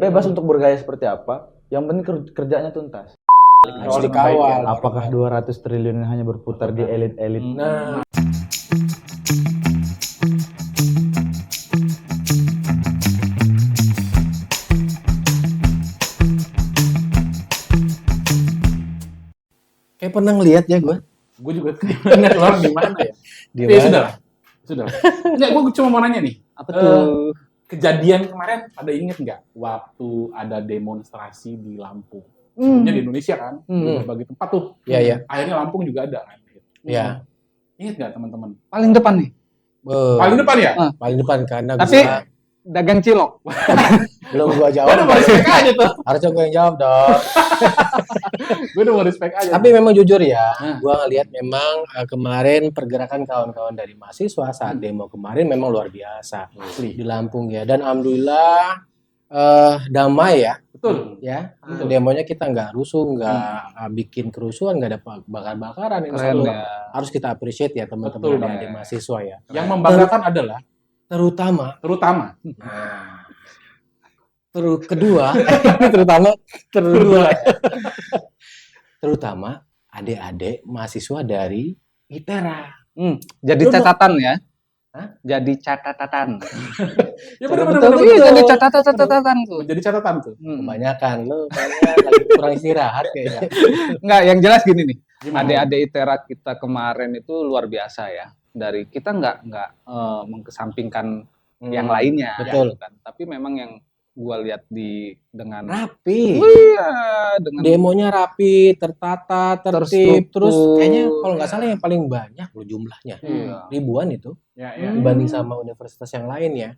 Bebas untuk bergaya seperti apa, yang penting kerjanya tuntas. Harus dikawal. Apakah 200 triliun hanya berputar di elit-elit? Nah, kayak pernah ngeliat ya gue. Gue juga ingat orang di mana ya. Di Ya mana? sudah. Enggak, gue cuma mau nanya nih. Apa tuh? Kejadian kemarin ada inget nggak waktu ada demonstrasi di Lampung? Sebenarnya di Indonesia kan, di berbagai tempat tuh. Iya, iya. Akhirnya Lampung juga ada kan. Iya. Ingat nggak teman-teman? Paling depan nih. Paling depan ya? Paling depan karena Tapi gua dagang cilok. belum gua Gue jawab. udah mau respect aja tuh. Harusnya gua yang jawab dong. Gue udah mau respect aja. Tapi memang jujur ya, Nah. gua ngelihat memang kemarin pergerakan kawan-kawan dari mahasiswa saat demo kemarin memang luar biasa Asli. di Lampung ya. Dan alhamdulillah damai ya. Betul. Ya, demonya kita nggak rusuh, nggak bikin kerusuhan, nggak ada bakar-bakaran. Ini Keren selalu ya. harus kita appreciate ya Betul, teman-teman Bang. dari mahasiswa ya. Yang membanggakan adalah Terutama kedua, terutama adik-adik mahasiswa dari ITERA. Jadi Lu mau- catatan ya. Hah? Jadi catatan. ya Betul, Iya, jadi catatan tuh. Jadi catatan tuh. Kebanyakan lu banyak lagi kurang istirahat kayaknya. Enggak, yang jelas gini nih. Gimana? Adik-adik ITERA kita kemarin itu luar biasa ya. Dari kita nggak mengkesampingkan yang lainnya, Betul. gitu kan. Tapi memang yang gua lihat dengan Rapi. iya, dengan Demonya rapi, tertata, tertib. Terstruktur. Terus kayaknya kalau nggak salah yang paling banyak loh jumlahnya. Iya. Ribuan itu Ya, ya. dibanding sama universitas yang lain ya.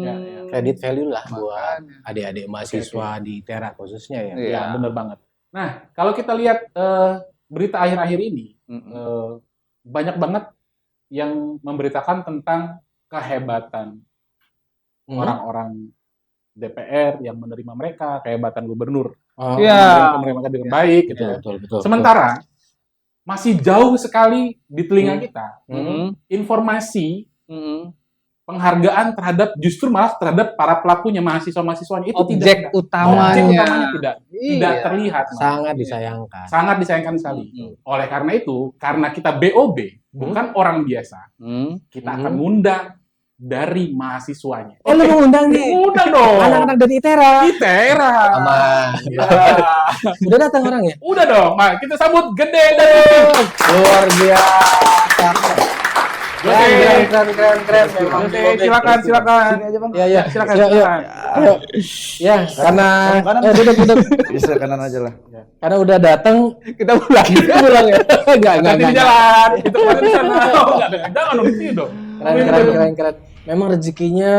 Ya. Kredit value lah buat Makanya. adik-adik mahasiswa di ITERA khususnya ya. Iya. Ya, bener banget. Nah, kalau kita lihat berita akhir-akhir ini, banyak banget yang memberitakan tentang kehebatan orang-orang DPR yang menerima mereka, kehebatan gubernur Oh, Iya. yang menerima mereka dengan baik, gitu. betul. Sementara masih jauh sekali di telinga kita informasi penghargaan terhadap justru malah terhadap para pelakunya mahasiswa-mahasiswanya itu Objek tidak utamanya. tidak Iya. terlihat, Mas. Sangat disayangkan. Sangat disayangkan sekali. Oleh karena itu, karena kita BOB bukan orang biasa, kita akan ngundang dari mahasiswanya. Oh, lu ngundang nih. Undang dong. Anak-anak dari ITERA. ITERA. Aman. Ya. Udah datang orangnya? Udah dong. Nah, kita sambut Gede dan Vivi. Luar biasa. Keren. Memang Oke, BOB. silakan. Sini aja bang. Ya, Silakan. Ayo. Ya, karena Kanan. duduk. Bisa kanan aja lah. Karena udah datang, Kita pulang. kita pulang ya. Enggak. Nanti di jalan. Itu kemarin di sana. Oh, enggak, jangan dong di sini dong. Keren. Memang rezekinya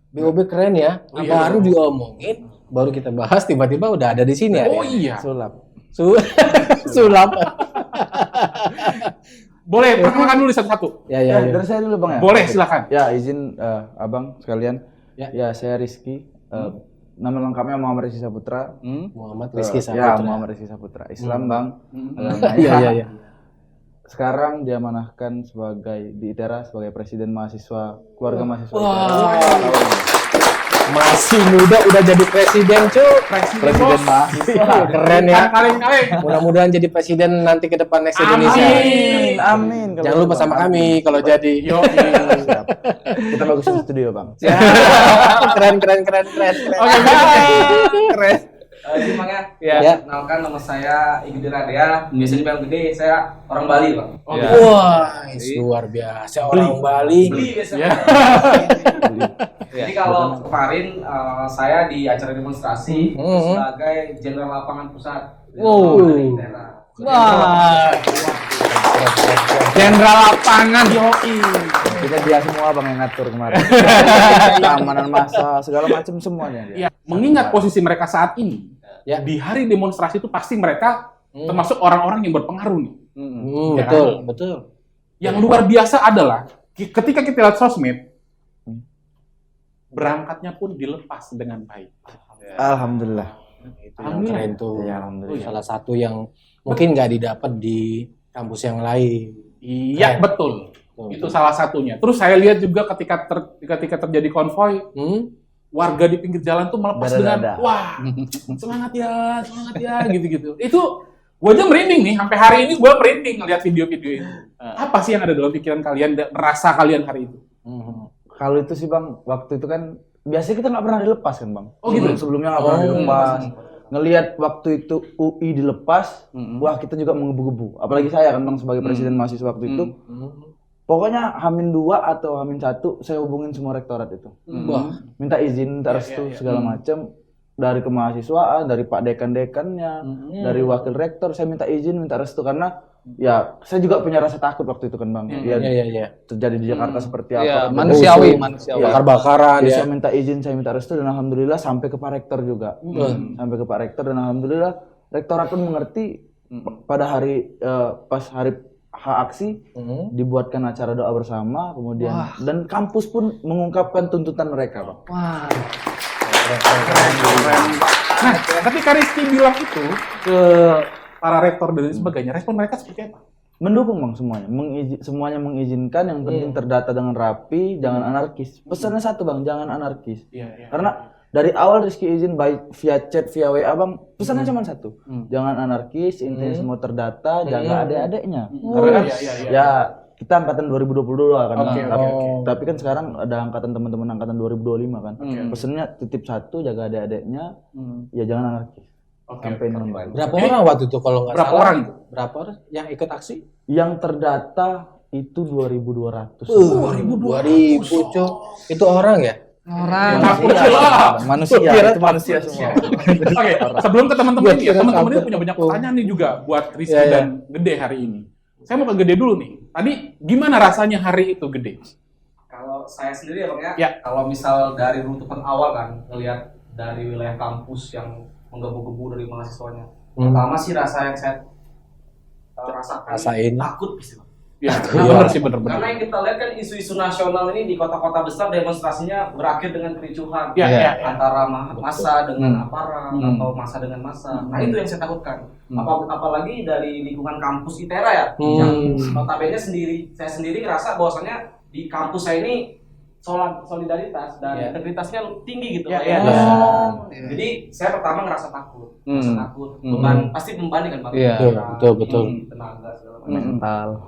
BOB keren ya. Iya. Baru diomongin, baru kita bahas, tiba-tiba udah ada di sini ya. Oh iya. Sulap. Sulap. Boleh perkenalkan dulu satu-satu. Ya. Dari saya dulu bang ya. Boleh, silakan. Ya izin abang sekalian. Ya. Ya saya Rizky. Nama lengkapnya Muhammad Rizky Saputra. Muhammad Rizky Ya Saputra. Muhammad Rizky Saputra. Islam bang. Iya. Sekarang diamanahkan sebagai di ITERA sebagai presiden mahasiswa keluarga mahasiswa Wah. ITERA. Masih muda udah jadi presiden, cuy. Presiden mahasiswa. Keren ya. Kaleng-kaleng. Mudah-mudahan jadi presiden nanti ke depan next Indonesia. Amin. Amin. Kalau Jangan gitu, lupa Bang. sama kami kalau jadi. Yo. Siap. Kita bagusin studio bang. Keren. Oke, Keren. Bang ya, Ya. kenalkan nama saya Igede Radea, biasa dipanggil Gede, saya orang Bali Bang. Oke. Wah, luar biasa orang Bali. Beli biasa. Ya. Jadi kalau kemarin saya di acara demonstrasi sebagai Jenderal Lapangan Pusat. Wow. Dari ITERA. Wah. Jenderal lapangan. Kita dia semua bang yang ngatur kemarin. Keamanan massa segala macam semuanya. Ya, mengingat posisi mereka saat ini, Ya. di hari demonstrasi itu pasti mereka termasuk orang-orang yang berpengaruh nih. Ya kan? Betul. Yang luar biasa adalah ketika kita lihat sosmed, berangkatnya pun dilepas dengan baik. Alhamdulillah. Itu yang keren tuh. Ya, alhamdulillah. Salah satu yang mungkin nggak didapat di kampus yang lain. Iya, betul. Itu salah satunya. Terus saya lihat juga ketika terjadi konvoy, warga di pinggir jalan tuh melepas dengan Dada-dada. wah semangat ya gitu-gitu. Itu gue aja merinding nih, sampai hari ini gue merinding ngeliat video-video itu. Apa sih yang ada dalam pikiran kalian, rasa kalian hari itu? Kalau itu sih Bang, waktu itu kan biasanya kita nggak pernah dilepas kan Bang. Oh, gitu? Sebelumnya nggak pernah dilepas. Ngelihat waktu itu UI dilepas, wah kita juga menggebu-gebu. Apalagi saya kan Bang sebagai presiden mahasiswa waktu itu. Pokoknya H-2 atau H-1 saya hubungin semua rektorat itu. Wah. Minta izin, minta restu segala macam. Dari kemahasiswaan, dari Pak Dekan-dekannya, dari wakil rektor saya minta izin, minta restu karena ya saya juga punya rasa takut waktu itu kan Bang. Ya, Iya. terjadi di Jakarta seperti Iya, apa. kan. manusiawi. Ya, Bakar-bakaran Jadi ya. saya minta izin, saya minta restu dan alhamdulillah sampai ke Pak Rektor juga. Sampai ke Pak Rektor dan alhamdulillah rektorat pun mengerti pada hari pas hari H aksi dibuatkan acara doa bersama kemudian dan kampus pun mengungkapkan tuntutan mereka, Bang. Wah. Nah, ketika Rizky bilang itu ke para rektor dan sebagainya, respon mereka seperti apa? Mendukung Bang semuanya, semuanya mengizinkan, yang penting terdata dengan rapi, jangan anarkis. Pesannya satu Bang, jangan anarkis. Iya. Karena dari awal Rizky izin baik via chat, via WA Bang, pesannya cuma satu. Jangan anarkis, intinya semua terdata, jaga adik-adiknya. Karena kan ya kita angkatan 2022 kan. Tapi kan sekarang ada angkatan teman-teman angkatan 2025 kan. Pesannya titip satu, jaga adik-adiknya, ya jangan anarkis. Sampai nomor. Berapa orang waktu itu kalau nggak Berapa salah? orang itu? Berapa orang yang ikut aksi? Yang terdata itu 2.200. 2.000 Cok. Itu orang ya? Orang. Manusia, itu manusia semua. Oke, sebelum ke teman-teman ini ya, Kira teman-teman ini sampai punya banyak 40. pertanyaan nih juga buat Rizky Iya, iya. dan Gede hari ini. Saya mau ke Gede dulu nih. Tadi gimana rasanya hari itu Gede? Kalau saya sendiri ya Bang Ya. kalau misal dari runtutan awal kan, ngelihat dari wilayah kampus yang menggebu-gebu dari mahasiswanya. Pertama sih rasa yang saya rasakan Rasain. takut sih Bang. Ya, benar sih benar. Karena yang kita lihat kan isu-isu nasional ini di kota-kota besar demonstrasinya berakhir dengan kericuhan Ya. antara massa dengan aparat atau massa dengan massa. Nah itu yang saya takutkan. Apalagi dari lingkungan kampus ITERA ya, yang notabene saya sendiri ngerasa bahwasannya di kampus saya ini solidaritas dan integritasnya tinggi gitu. Jadi saya pertama ngerasa takut, beban pasti beban kan Bang. Iya, betul. Tenaga segala macam.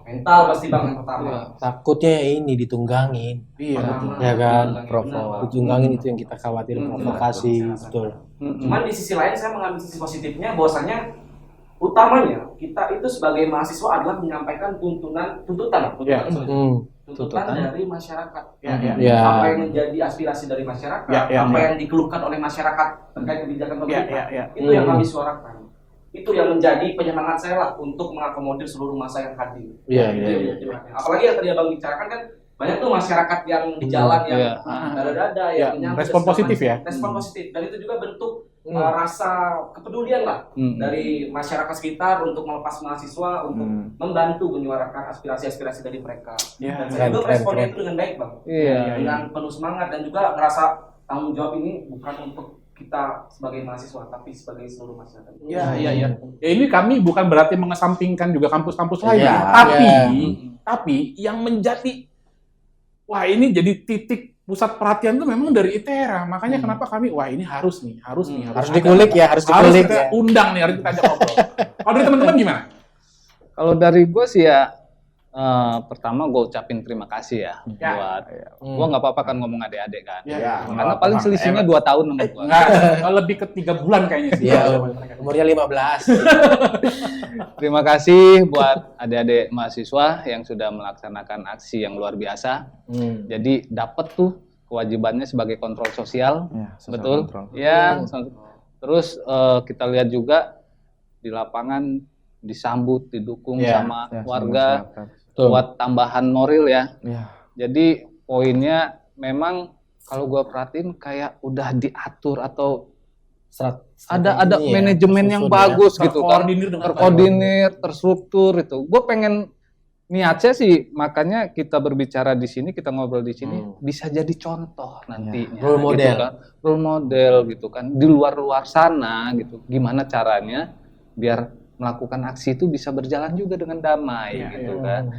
Mental. Pasti Bang yang pertama. Takutnya ini ditunggangin. Iya. Ya kan? Benar. Ditunggangin itu yang kita khawatir, provokasi, betul. Cuman di sisi lain saya mengambil sisi positifnya bahwasanya utamanya kita itu sebagai mahasiswa adalah menyampaikan tuntutan dari masyarakat. Ya. Apa yang menjadi aspirasi dari masyarakat, apa yang dikeluhkan oleh masyarakat terkait kebijakan pemerintah, itu yang kami suarakan. Itu yang menjadi penyemangat saya lah untuk mengakomodir seluruh masa yang hadir. Iya. Apalagi yang tadi Abang bicarakan kan banyak tuh masyarakat yang di jalan yang dada-dada yang menyambut respon segala positif macam. ya. Respon positif dan itu juga bentuk rasa kepedulian lah dari masyarakat sekitar untuk melepas mahasiswa untuk membantu menyuarakan aspirasi-aspirasi dari mereka. Dan saya juga responnya itu dengan baik Bang. Dengan penuh semangat dan juga merasa tanggung jawab ini bukan untuk kita sebagai mahasiswa tapi sebagai seluruh masyarakat. Iya. Ya ini kami bukan berarti mengesampingkan juga kampus-kampus lain, Iya. tapi yang menjadi ini jadi titik pusat perhatian tuh memang dari ITERA. Makanya kenapa kami ini harus Harus ada. dikulik ya, harus Harus dikulik kita ya. undang nih, harus kita ajak ngobrol. Kalau dari teman-teman gimana? Kalau dari gue sih ya, pertama gue ucapin terima kasih ya buat, gue nggak apa-apa kan ngomong adik-adik kan, karena paling selisihnya 2 tahun sama gue. Enggak, lebih ke 3 bulan kayaknya sih. Iya, umurnya 15. Terima kasih buat adik-adik mahasiswa yang sudah melaksanakan aksi yang luar biasa. Jadi dapat tuh kewajibannya sebagai kontrol sosial, betul? Ya. Terus kita lihat juga di lapangan disambut, didukung sama warga buat tambahan moral ya. Jadi poinnya memang kalau gue perhatiin kayak udah diatur atau ada manajemen yang bagus gitu kan, terkoordinir, terstruktur itu. Gue pengen niatnya sih, makanya kita berbicara di sini, kita ngobrol di sini bisa jadi contoh nantinya. Role model. Gitu kan. Role model gitu kan. Di luar sana gitu. Gimana caranya biar melakukan aksi itu bisa berjalan juga dengan damai gitu kan.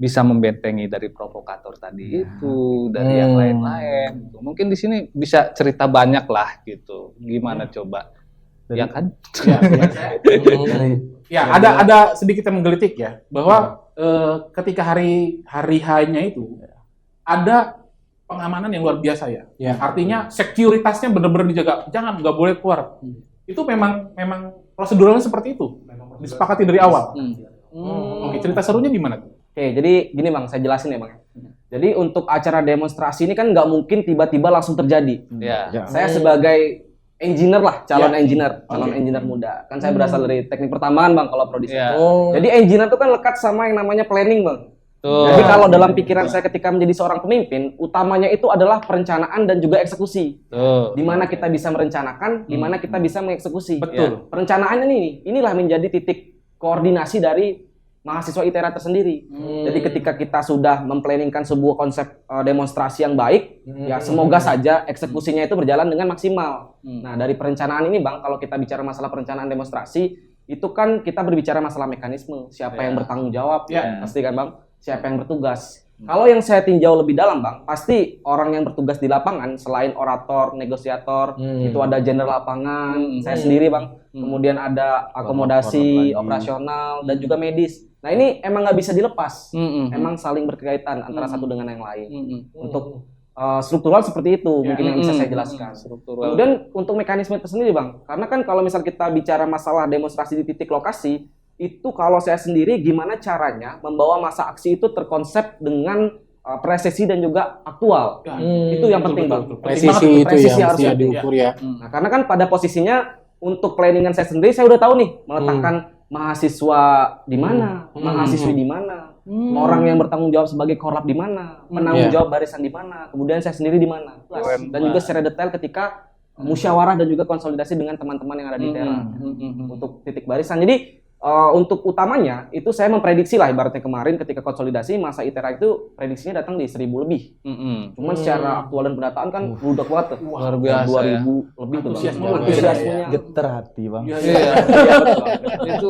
bisa membentengi dari provokator tadi itu, dari yang lain-lain. Mungkin di sini bisa cerita banyak lah gitu. Gimana coba? Ya kan? Ya, ada sedikit yang menggelitik ya, bahwa ketika hari H-nya itu ada pengamanan yang luar biasa ya. Artinya sekuritasnya benar-benar dijaga, nggak boleh keluar. Itu memang proseduralnya seperti itu, disepakati dari awal. Oke, cerita serunya gimana tuh? Oke, jadi gini Bang, saya jelasin ya Bang. Jadi untuk acara demonstrasi ini kan nggak mungkin tiba-tiba langsung terjadi. Saya sebagai engineer lah, calon engineer muda. Kan saya berasal dari teknik pertambangan Bang kalau prodi. Jadi engineer itu kan lekat sama yang namanya planning Bang. Jadi kalau dalam pikiran saya ketika menjadi seorang pemimpin, utamanya itu adalah perencanaan dan juga eksekusi. Di mana kita bisa merencanakan, di mana kita bisa mengeksekusi. Betul. Perencanaan inilah menjadi titik koordinasi dari mahasiswa ITERA tersendiri. Jadi ketika kita sudah memplanningkan sebuah konsep demonstrasi yang baik, ya semoga saja eksekusinya itu berjalan dengan maksimal. Nah, dari perencanaan ini Bang, kalau kita bicara masalah perencanaan demonstrasi, itu kan kita berbicara masalah mekanisme, siapa yang bertanggung jawab, pasti kan Bang, siapa yang bertugas. Kalau yang saya tinjau lebih dalam Bang, pasti orang yang bertugas di lapangan selain orator, negosiator, itu ada jenderal lapangan, saya sendiri Bang, kemudian ada akomodasi, operasional, dan juga medis. Nah ini emang nggak bisa dilepas, emang saling berkaitan antara satu dengan yang lain. Untuk struktural seperti itu mungkin yang bisa saya jelaskan. Kemudian untuk mekanisme itu sendiri Bang, karena kan kalau misal kita bicara masalah demonstrasi di titik lokasi, itu kalau saya sendiri gimana caranya membawa masa aksi itu terkonsep dengan presisi dan juga aktual. Itu yang penting Bang. Presisi itu yang harus diukur ya. Nah, karena kan pada posisinya untuk planningan saya sendiri saya udah tahu nih meletakkan mahasiswa di mana, mahasiswi di mana, orang yang bertanggung jawab sebagai korlap di mana, penanggung jawab barisan di mana, kemudian saya sendiri di mana. Dan juga secara detail ketika musyawarah dan juga konsolidasi dengan teman-teman yang ada di ITERA untuk titik barisan. Jadi untuk utamanya itu saya memprediksi lah ibaratnya kemarin ketika konsolidasi masa ITERA itu prediksinya datang di 1.000 lebih. Cuman secara aktual dan pendataan kan budak banget tuh. Luar biasa 2.000 lebih tuh. Antusiasmenya getar hati Bang. Itu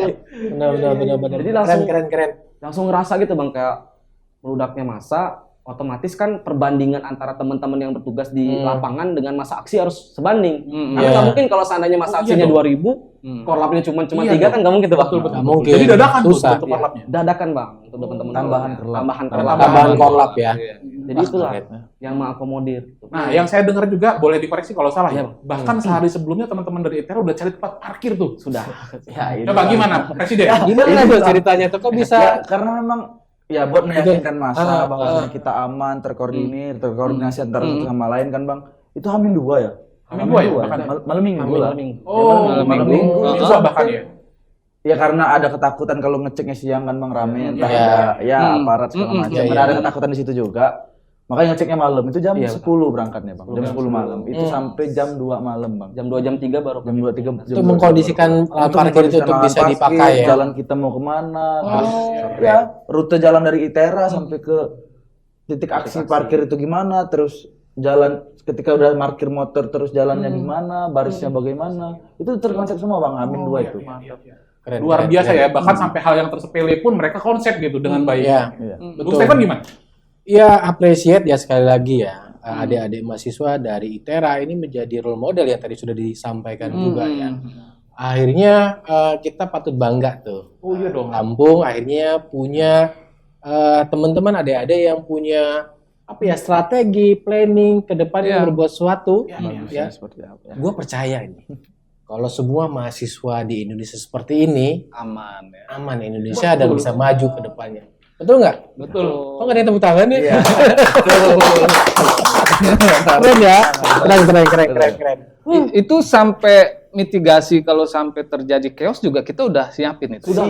Benar-benar. Jadi langsung keren. langsung ngerasa gitu Bang kayak meludaknya masa, otomatis kan perbandingan antara teman-teman yang bertugas di lapangan dengan masa aksi harus sebanding. Karena nggak mungkin kalau seandainya masa aksinya 2.000, korlapnya cuma 3 kan nggak mungkin tuh Bang. Nggak mungkin. Jadi dadakan tuh Susah. untuk korlapnya. Dadakan Bang untuk teman-teman. Tambahan korlap. Tambahan korlap ya. Jadi itulah yang mengakomodir. Nah, yang saya dengar juga boleh dikoreksi kalau salah ya. Bahkan sehari sebelumnya teman-teman dari ITERA udah cari tempat parkir tuh. Sudah. Ya, Coba gimana Presiden? Gimana tuh ceritanya tuh kok bisa? Ya, karena memang ya buat meyakinkan masa bahwa kita aman, terkoordinasi antara satu sama lain kan Bang. Itu H-2 ya. H-2 ya? Malam minggu lah. Oh, malam minggu. Bisa bahkan ya. Ya karena ada ketakutan kalau ngeceknya siang kan Bang rame, entah ada aparat segala macam. Ada ketakutan di situ juga. Makanya ngeceknya malam, itu jam 10 berangkatnya Bang, jam 10 malam. Itu sampai jam 2 malam Bang. Jam 2, jam 3 baru. Jam 2, 3. Itu mengkondisikan parkir itu untuk bisa dipakai ya. Jalan kita mau kemana, terus ya rute jalan dari ITERA sampai ke titik aksi parkir itu gimana, terus jalan ketika udah parkir motor terus jalannya gimana, barisnya bagaimana. Itu terkonsep semua Bang, Amin 2 itu. Keren, Luar biasa ya, bahkan sampai hal yang tersepele pun mereka konsep gitu dengan baik. Bung Stefan gimana? Ya, appreciate ya sekali lagi ya. Adik-adik mahasiswa dari ITERA ini menjadi role model ya, tadi sudah disampaikan juga ya. Akhirnya kita patut bangga tuh. Oh iya dong. Lampung akhirnya punya teman-teman adik-adik yang punya apa ya, strategi, planning ke depan yang berbuat sesuatu. Ya. Seperti apa? Gue percaya ini. Kalau semua mahasiswa di Indonesia seperti ini, aman ya. Aman Indonesia dan bisa maju ke depannya. Betul nggak? Betul. Kok nggak ada yang tepuk tangan nih? Iya. Keren ya? Keren. Itu sampai mitigasi kalau sampai terjadi chaos juga kita udah siapin itu. Sudah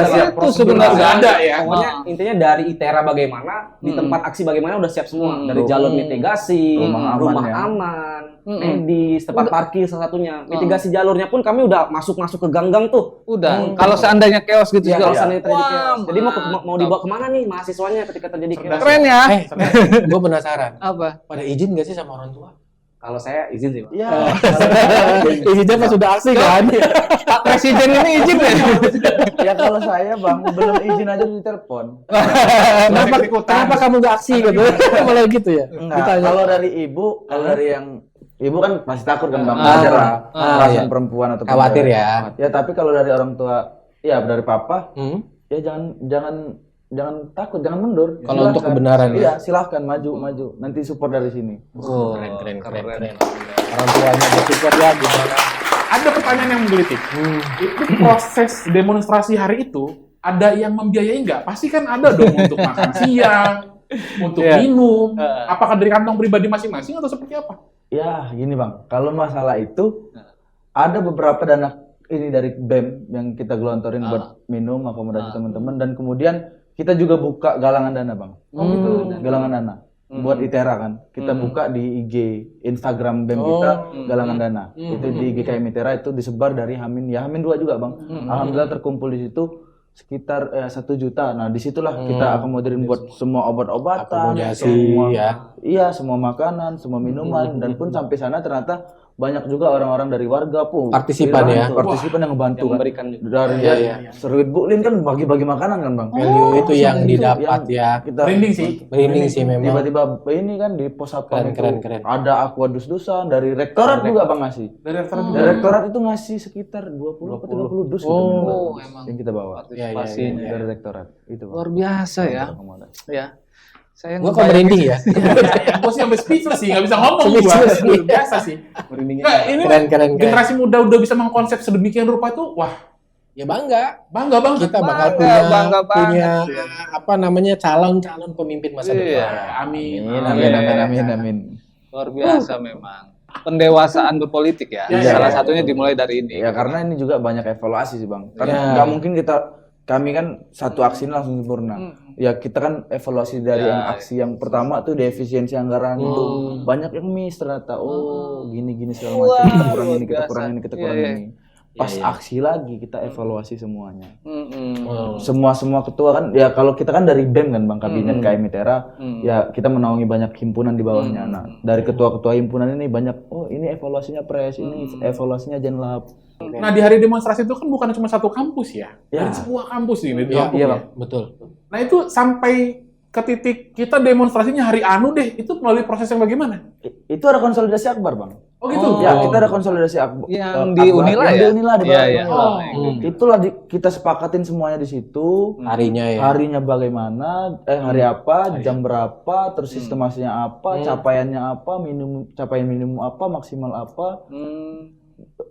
siap. Itu sebenarnya ada ya. Pokoknya intinya dari ITERA bagaimana, di tempat aksi bagaimana udah siap semua. Dari jalur mitigasi, rumah aman, medis, tempat parkir salah satunya. Mitigasi jalurnya pun kami udah masuk ke gang-gang tuh. Udah. Kalau seandainya chaos gitu Ya, juga. kalau seandainya terjadi chaos. Jadi mau dibawa kemana nih mahasiswanya ketika terjadi chaos? Keren ya. Gue penasaran. Apa? Pada izin nggak sih sama orang tua? Kalau saya izin sih, Pak. Iya. Izinnya pas sudah aksi kan? Pak Presiden ini izin ya? Ya kalau saya bang belum izin aja ditelepon. Kenapa kamu nggak aksi gitu? Malah gitu ya? Enggak. Ditanya. Kalau dari ibu, kalau dari yang ibu kan pasti takut kan bang, wajar lah. Perasaan iya. perempuan atau Khawatir cewek. ya. Ya tapi kalau dari orang tua, ya dari papa, Hmm? ya jangan takut, jangan mundur. Kalau untuk Silahkan. kebenaran ya? Iya, silahkan maju. Nanti support dari sini. Oh, keren. Orang tuanya berpikir ya gimana? Ada pertanyaan yang menggelitik. Itu proses demonstrasi hari itu ada yang membiayai nggak? Pasti kan ada dong untuk makan siang, untuk minum. Apakah dari kantong pribadi masing-masing atau seperti apa? Ya, gini bang. Kalau masalah itu ada beberapa dana ini dari BEM yang kita gelontorin buat minum, akomodasi teman-teman, dan kemudian kita juga buka galangan dana bang. Gitu, galangan dana. Buat ITERA kan, kita buka di IG, Instagram BEM kita galangan dana. Itu di IG KM ITERA itu disebar dari Hamin 2 juga bang. Alhamdulillah terkumpul di situ sekitar 1 juta. Nah disitulah kita akomodirin buat semua obat-obatan, Akomodasi, semua ya. iya semua makanan, semua minuman, dan pun sampai sana ternyata banyak juga orang-orang dari warga pun Partisipan ya? partisipan yang ngebantu kan. memberikan Dari Serwit Buklin kan bagi-bagi makanan kan bang. Value itu yang didapat ya. Kita Merinding sih. Merinding sih memang. tiba-tiba ini kan di pos satpam itu Keren. ada aqua dus-dusan dari rektorat juga bang ngasih. Dari restoran Dari rektorat itu ngasih sekitar 20 atau 30 dus gitu emang. yang kita bawa. Partisipasinya. Dari rektorat itu bang. Luar biasa ya. Ya. Saya Gua kok merinding ya? Gue sih sampai speechless sih, nggak bisa ngomong gue. Speechless, iya. Biasa sih. Nggak, ini Keren. generasi muda udah bisa mengkonsep sedemikian rupa tuh, wah Ya bangga. bangga bang. Kita bakal Bangga punya banget. apa namanya calon-calon pemimpin masa depan. Amin. Amin. Luar biasa memang. Pendewasaan berpolitik ya. Salah satunya dimulai dari ini. Ya karena ini juga banyak evaluasi sih bang. Kan Ya. nggak mungkin kami kan satu aksi ini langsung sempurna. Ya kita kan evaluasi dari yang aksi yang pertama tuh di efisiensi anggaran itu banyak yang miss ternyata. Oh gini segala macam. Kita kurang ini, kita kurang ini, kita kurang ini. Pas aksi lagi kita evaluasi semuanya. Semua ketua kan ya kalau kita kan dari BEM kan bang, kabinet KM ITERA ya kita menaungi banyak himpunan di bawahnya. Nah dari ketua-ketua himpunan ini banyak ini evaluasinya Pres, ini evaluasinya Jenlab. Nah di hari demonstrasi itu kan bukan cuma satu kampus ya, dari semua kampus ini. Iya, Iya, Bang. Betul. Nah itu sampai ke titik kita demonstrasinya hari anu deh, itu melalui proses yang bagaimana? Itu ada konsolidasi akbar bang. Oh gitu? Ya kita ada konsolidasi akbar. Yang di Unila yang ya? Di Unila di Iya, bawah iya. Unila. Itulah kita sepakatin semuanya di situ. Harinya ya. Harinya bagaimana, hari apa, jam berapa, terus sistemasinya apa, capaiannya apa, capaian minimum apa, maksimal apa.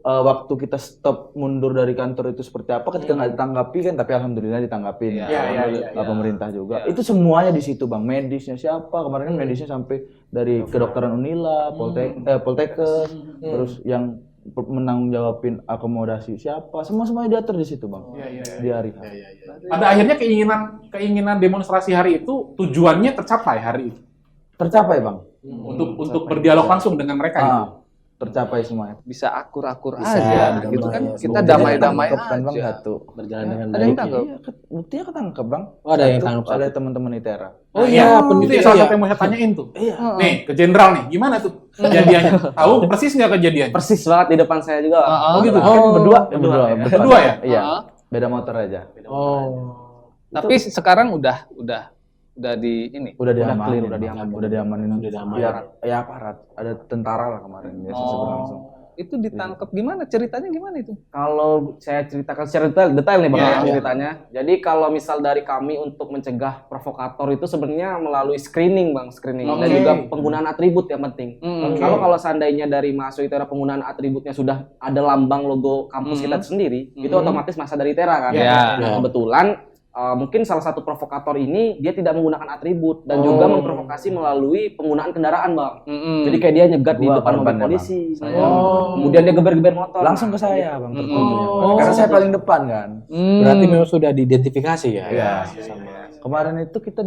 Waktu kita stop mundur dari kantor itu seperti apa ketika nggak ditanggapi kan, tapi alhamdulillah ditanggapin. Pemerintah juga. Itu semuanya di situ bang. Medisnya siapa? Kemarin kan medisnya sampai dari kedokteran Unila, Poltekkes, terus yang menanggung jawabin akomodasi siapa? Semuanya diatur di situ bang. Di hari. Pada akhirnya keinginan demonstrasi hari itu tujuannya tercapai hari itu. Tercapai bang. Untuk berdialog langsung dengan mereka gitu. Tercapai semuanya. Bisa akur-akur aja gitu kan. Kita damai-damai Ketangkep kan bang aja. satu. Berjalan dengan Ada yang baik. tangkap? Iya, buktinya ketangkep bang. Oh, ada yang Satu tangkap. oleh teman-teman ITERA. Oh iya, itu peneliti salah ya. satu yang mau saya tanyain tuh. Iya. Nih, ke jenderal nih, gimana tuh kejadiannya? Tahu persis nggak kejadian? Persis banget di depan saya juga. Oh gitu. Kan berdua. Berdua ya? Iya. Beda motor aja. Oh. Tapi sekarang udah di ini. Udah diamanin. clear, Udah diamanin. Udah diamanin. Ya aparat. Ada tentara lah kemarin. Biasa berlangsung. Itu ditangkap gimana? Ceritanya gimana itu? Kalau saya ceritakan secara detail nih bang Iya, ceritanya. Jadi kalau misal dari kami untuk mencegah provokator itu sebenarnya melalui screening bang, dan juga penggunaan atribut yang penting. Kalau seandainya dari mahasiswa ITERA penggunaan atributnya sudah ada lambang logo kampus kita itu sendiri, itu otomatis masa dari ITERA kan. Iya. Nah, kebetulan mungkin salah satu provokator ini dia tidak menggunakan atribut dan juga memprovokasi melalui penggunaan kendaraan bang. Jadi kayak dia nyegat di Gua depan mobil korbannya, polisi. Kemudian dia geber-geber motor. Langsung ke saya bang. Karena saya paling depan kan. Berarti memang sudah diidentifikasi ya. Iya. Kemarin itu kita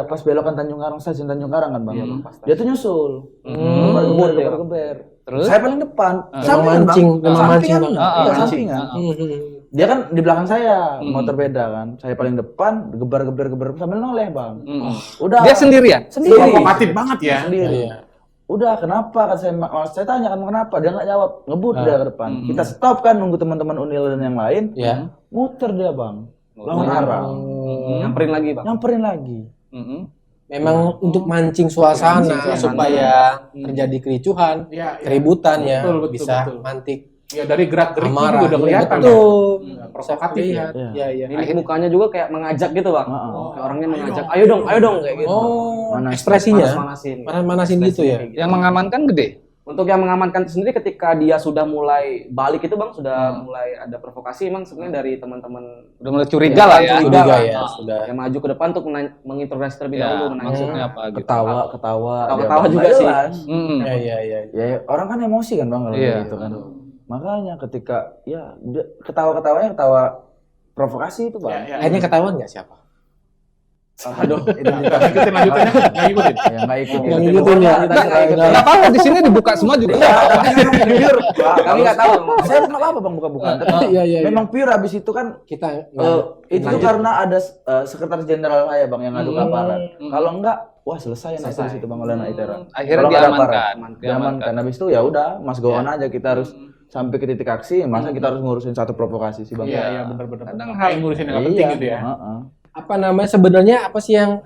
pas belokan Tanjung Karang, stasiun Tanjung Karang kan bang. Dia tuh nyusul. Geber. Terus? Saya paling depan. Memancing, memancing Sampingan. banget. Iya, sampingan. Dia kan di belakang saya, motor beda kan. Saya paling depan, geber sambil noleh bang. Udah. Dia sendirian? Sendiri. Provokatif banget ya. Sendiri. Iya. udah kenapa? Kan saya tanya kan kenapa? Dia nggak jawab, ngebut dia ke depan. Kita stop kan nunggu teman-teman Unil dan yang lain. Ya. Muter dia bang, lawan arah. Nyamperin lagi bang. Nyamperin lagi. Memang untuk mancing suasana supaya terjadi kericuhan, Ya, ya. keributan ya, Betul, bisa betul. mantik Ya dari gerak-geriknya amarah. juga udah kelihatan. Betul. Ya. Provokatif ya. Iya, iya. Mimik mukanya juga kayak mengajak gitu bang. Oh. Kayak orangnya mengajak, ayo dong kayak gitu. Oh, Manasin. ekspresinya Manasin. manasin gitu ya. Yang mengamankan gede. Untuk yang mengamankan sendiri ketika dia sudah mulai balik itu bang, sudah mulai ada provokasi emang sebenarnya dari teman-teman Udah mulai curiga lah ya. Curiga ya, sudah. yang maju ke depan untuk menginterogasi terlebih Ya, dahulu, menanya. maksudnya apa gitu. Ketawa. Ketawa-ketawa Dia juga nggak sih. jelas. Ya, ya. Ya orang kan emosi kan bang kalau Iya. gitu kan. Makanya ketika ya dia ketawa-ketawanya ketawa provokasi itu bang. Ya, ya. Akhirnya ketahuan nggak siapa? Aduh, Nggak ikutin lanjutannya, nggak ikutin. ya nggak ikut. Yang ngikutin ya. Enggak apa-apa di sini dibuka semua juga. Jujur, Kami nggak tahu. Saya nggak apa-apa bang buka-bukaan. Tapi Iya, iya. memang pure abis itu kan Kita itu tuh karena ada sekretaris jenderal saya bang yang ngadu ke aparat. Hmm. Kalau enggak, wah selesai anak itu di situ bang oleh anak ITERA. Akhirnya Kalau nggak ada diamankan. aparat, diamankan. Habis itu ya udah, mas go on aja kita harus sampai ke titik aksi. Masa kita harus ngurusin satu provokasi sih bang? Iya, iya benar-benar. Kadang Kayak ngurusin yang nggak penting gitu ya. heeh. apa namanya sebenarnya apa sih yang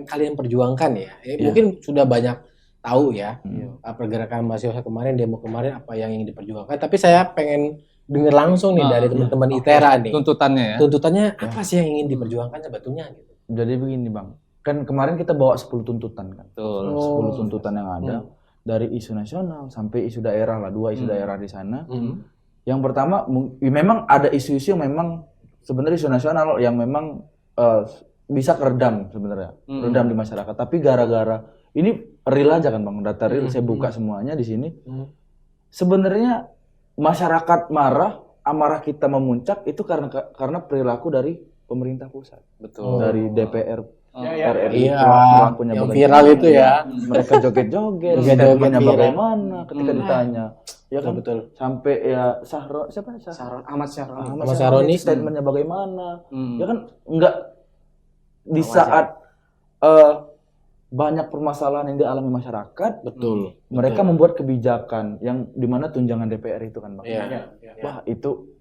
kalian perjuangkan ya? Mungkin sudah banyak tahu ya pergerakan mahasiswa kemarin, demo kemarin apa yang ingin diperjuangkan. Tapi saya pengen dengar langsung nih dari teman-teman ITERA nih. Tuntutannya ya. Tuntutannya apa sih yang ingin diperjuangkan sebetulnya gitu? Jadi begini bang, kan kemarin kita bawa 10 tuntutan kan. Betul. 10 tuntutan yang ada dari isu nasional sampai isu daerah lah, 2 isu daerah di sana. Yang pertama memang ada isu-isu yang memang sebenarnya isu nasional yang memang bisa keredam sebenarnya, redam di masyarakat. Tapi gara-gara ini real aja kan bang, data real saya buka semuanya di sini. Sebenarnya masyarakat marah, amarah kita memuncak itu karena perilaku dari pemerintah pusat, Betul. dari DPR, RRI, Iya, perilakunya yang bagaimana. viral itu ya. Mereka joget-joget, Joget-joget statementnya viral. bagaimana ketika ditanya. Ya kan Betul. Sampai ya siapa ya? Ahmad Syaroni. Ahmad Ahmad Syaroni Syaroni. statementnya bagaimana? Ya kan enggak di saat banyak permasalahan yang dialami masyarakat, Betul. mereka membuat kebijakan yang dimana tunjangan DPR itu kan bang. Iya. Wah itu